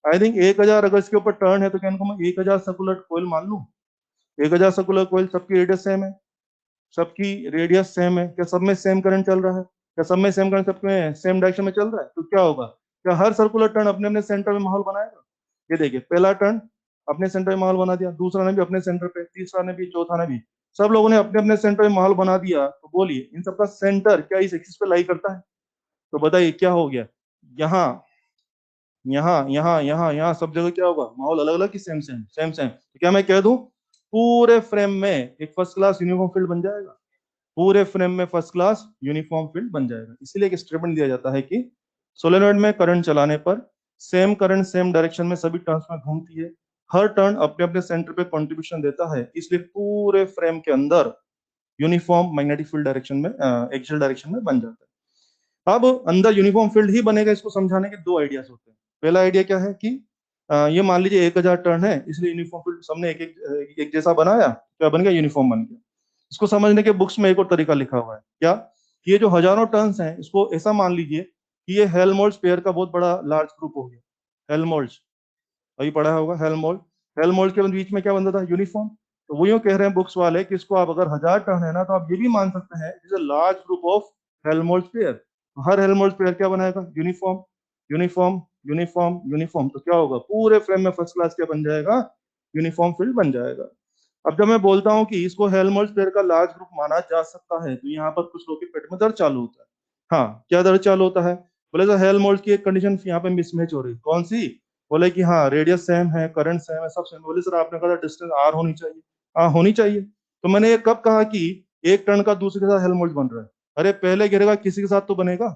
आई थिंक 1000 अगर इसके ऊपर टर्न है, तो क्या इनको मैं 1000 सर्कुलर कोयल मान लूं। 1000 सर्कुलर कोयल, सबकी रेडियस सेम है, सबकी रेडियस सेम है, क्या सब में सेम करंट चल रहा है, क्या सब में सेम करंट, सब में सेम डायरेक्शन में चल रहा है, तो क्या होगा, क्या हर सर्कुलर टर्न अपने अपने सेंटर में माहौल बनाएगा। ये देखिए, पहला टर्न अपने सेंटर में माहौल बना दिया, दूसरा ने भी अपने सेंटर पे, तीसरा ने भी, चौथा ने भी, सब लोगों ने अपने अपने सेंटर में माहौल बना दिया। तो बोलिए इन सबका सेंटर क्या इस एक्सिस पे लाई करता है। तो बताइए क्या हो गया, यहाँ, यहाँ, यहाँ, यहाँ, यहाँ, सब जगह क्या होगा, माहौल अलग अलग की सेम सेम, सेम सेम। तो क्या मैं कह दूं, पूरे फ्रेम में एक फर्स्ट क्लास यूनिफॉर्म फील्ड बन जाएगा। पूरे फ्रेम में फर्स्ट क्लास यूनिफॉर्म फील्ड बन जाएगा। इसीलिए एक स्टेटमेंट दिया जाता है कि सोलेनॉइड में करंट चलाने पर सेम करंट सेम डायरेक्शन में सभी टर्न्स में घूमती है, हर टर्न अपने अपने सेंटर पे कंट्रीब्यूशन देता है, इसलिए पूरे फ्रेम के अंदर यूनिफॉर्म मैग्नेटिक फील्ड डायरेक्शन में, एक्सियल डायरेक्शन में बन जाता है। अब अंदर यूनिफॉर्म फील्ड ही बनेगा, इसको समझाने के दो आइडियाज होते हैं। पहला आइडिया क्या है कि ये मान लीजिए 1000 टर्न है, इसलिए यूनिफॉर्म फील्ड सबने एक जैसा बनाया, क्या बन गया, यूनिफॉर्म बन गया। इसको समझने के बुक्स में एक और तरीका लिखा हुआ है, क्या कि ये जो हजारों टर्न्स हैं, इसको ऐसा मान लीजिए कि ये हेल्महोल्ट्ज पेयर का बहुत बड़ा लार्ज ग्रुप हो गया। हेल्महोल्ट्ज, अभी पढ़ा होगा हेल्महोल्ट्ज। हेल्महोल्ट्ज के बीच में क्या बनता था, यूनिफॉर्म। तो वो यूं कह रहे हैं बुक्स वाले कि इसको आप अगर 1000 टर्न है ना, तो आप ये भी मान सकते हैं it is a large group of Helmholtz pair. Her Helmholtz pair क्या बनाएगा, यूनिफॉर्म, यूनिफॉर्म, यूनिफॉर्म, यूनिफॉर्म। तो क्या होगा, पूरे फ्रेम में फर्स्ट क्लास क्या बन जाएगा, यूनिफॉर्म फील्ड बन जाएगा। अब जब मैं बोलता हूँ कि इसको हेल्महोल्ट्ज पेयर का लार्ज ग्रुप माना जा सकता है, तो यहाँ पर कुछ लोग के पेट में दर्द चालू होता है। हाँ, क्या दर्द चालू होता है, बोले तो हेल्महोल्ट्ज की एक कंडीशन यहाँ पे मिसमैच हो रही, कौन सी, बोले कि हाँ रेडियस सेम है, करंट सेम है, सब सेम। बोले सर आपने कहा डिस्टेंस आर होनी चाहिए। हाँ होनी चाहिए। तो मैंने ये कब कहा कि एक टर्न का दूसरे के साथ हेल्महोल्ट्ज बन रहा है। अरे पहले घेरे का किसी के साथ तो बनेगा,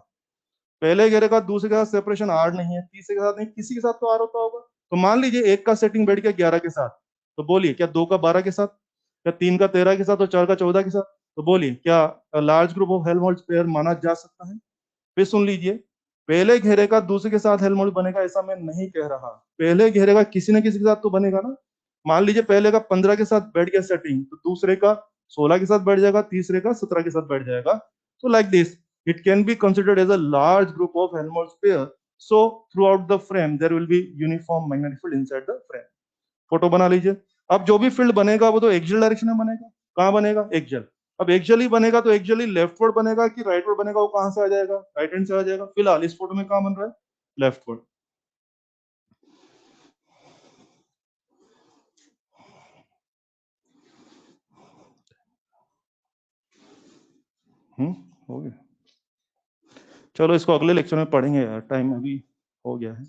पहले घेरे का दूसरे के साथ सेपरेशन आर नहीं है, तीसरे के साथ नहीं, किसी के साथ तो आर होता होगा। तो मान लीजिए एक का सेटिंग बैठ गया 11 के साथ, तो बोलिए क्या 2 का 12 के साथ, क्या 3 का 13 के साथ, और 4 का 14 के साथ, तो बोलिए क्या large group of Helmholtz pair माना जा सकता है। फिर सुन लीजिए, पहले घेरे का दूसरे के साथ हेल्महोल्ट्ज बनेगा ऐसा मैं नहीं कह रहा, पहले घेरे का किसी न किसी के साथ तो बनेगा ना। मान लीजिए पहले का 15 के साथ बैठ गया सेटिंग, तो दूसरे का 16 के साथ बैठ जाएगा, तीसरे का 17 के साथ बैठ जाएगा। तो like this it can be considered as a large group of Helmholtz pair. So throughout the frame there will be uniform magnetic field inside the frame. Photo बना लीजिए। अब जो भी फील्ड बनेगा वो तो एक्सियल डायरेक्शन में बनेगा। कहाँ बनेगा, एक्सियल। अब एक्सियल ही बनेगा तो एक्सियल ही लेफ्टवर्ड बनेगा कि राइटवर्ड बनेगा, वो कहाँ से आ जाएगा, राइट हैंड से आ जाएगा। फिलहाल इस फोटो में कहाँ बन रहा है, लेफ्टवर्ड। हो गया। चलो इसको अगले लेक्चर में पढ़ेंगे यार, टाइम अभी हो गया है।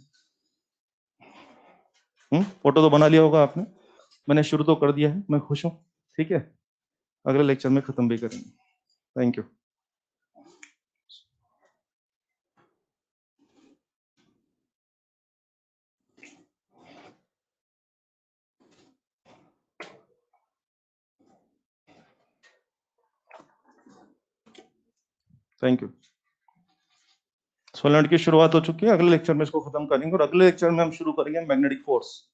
फोटो तो बना लिया होगा आपने, मैंने शुरू तो कर दिया है, मैं खुश हूँ। ठीक है, अगले लेक्चर में खत्म भी करेंगे। Thank you. Thank you. Solenoid की शुरुआत हो चुकी है, अगले लेक्चर में इसको खत्म करेंगे और अगले लेक्चर में हम शुरू करेंगे मैग्नेटिक फोर्स।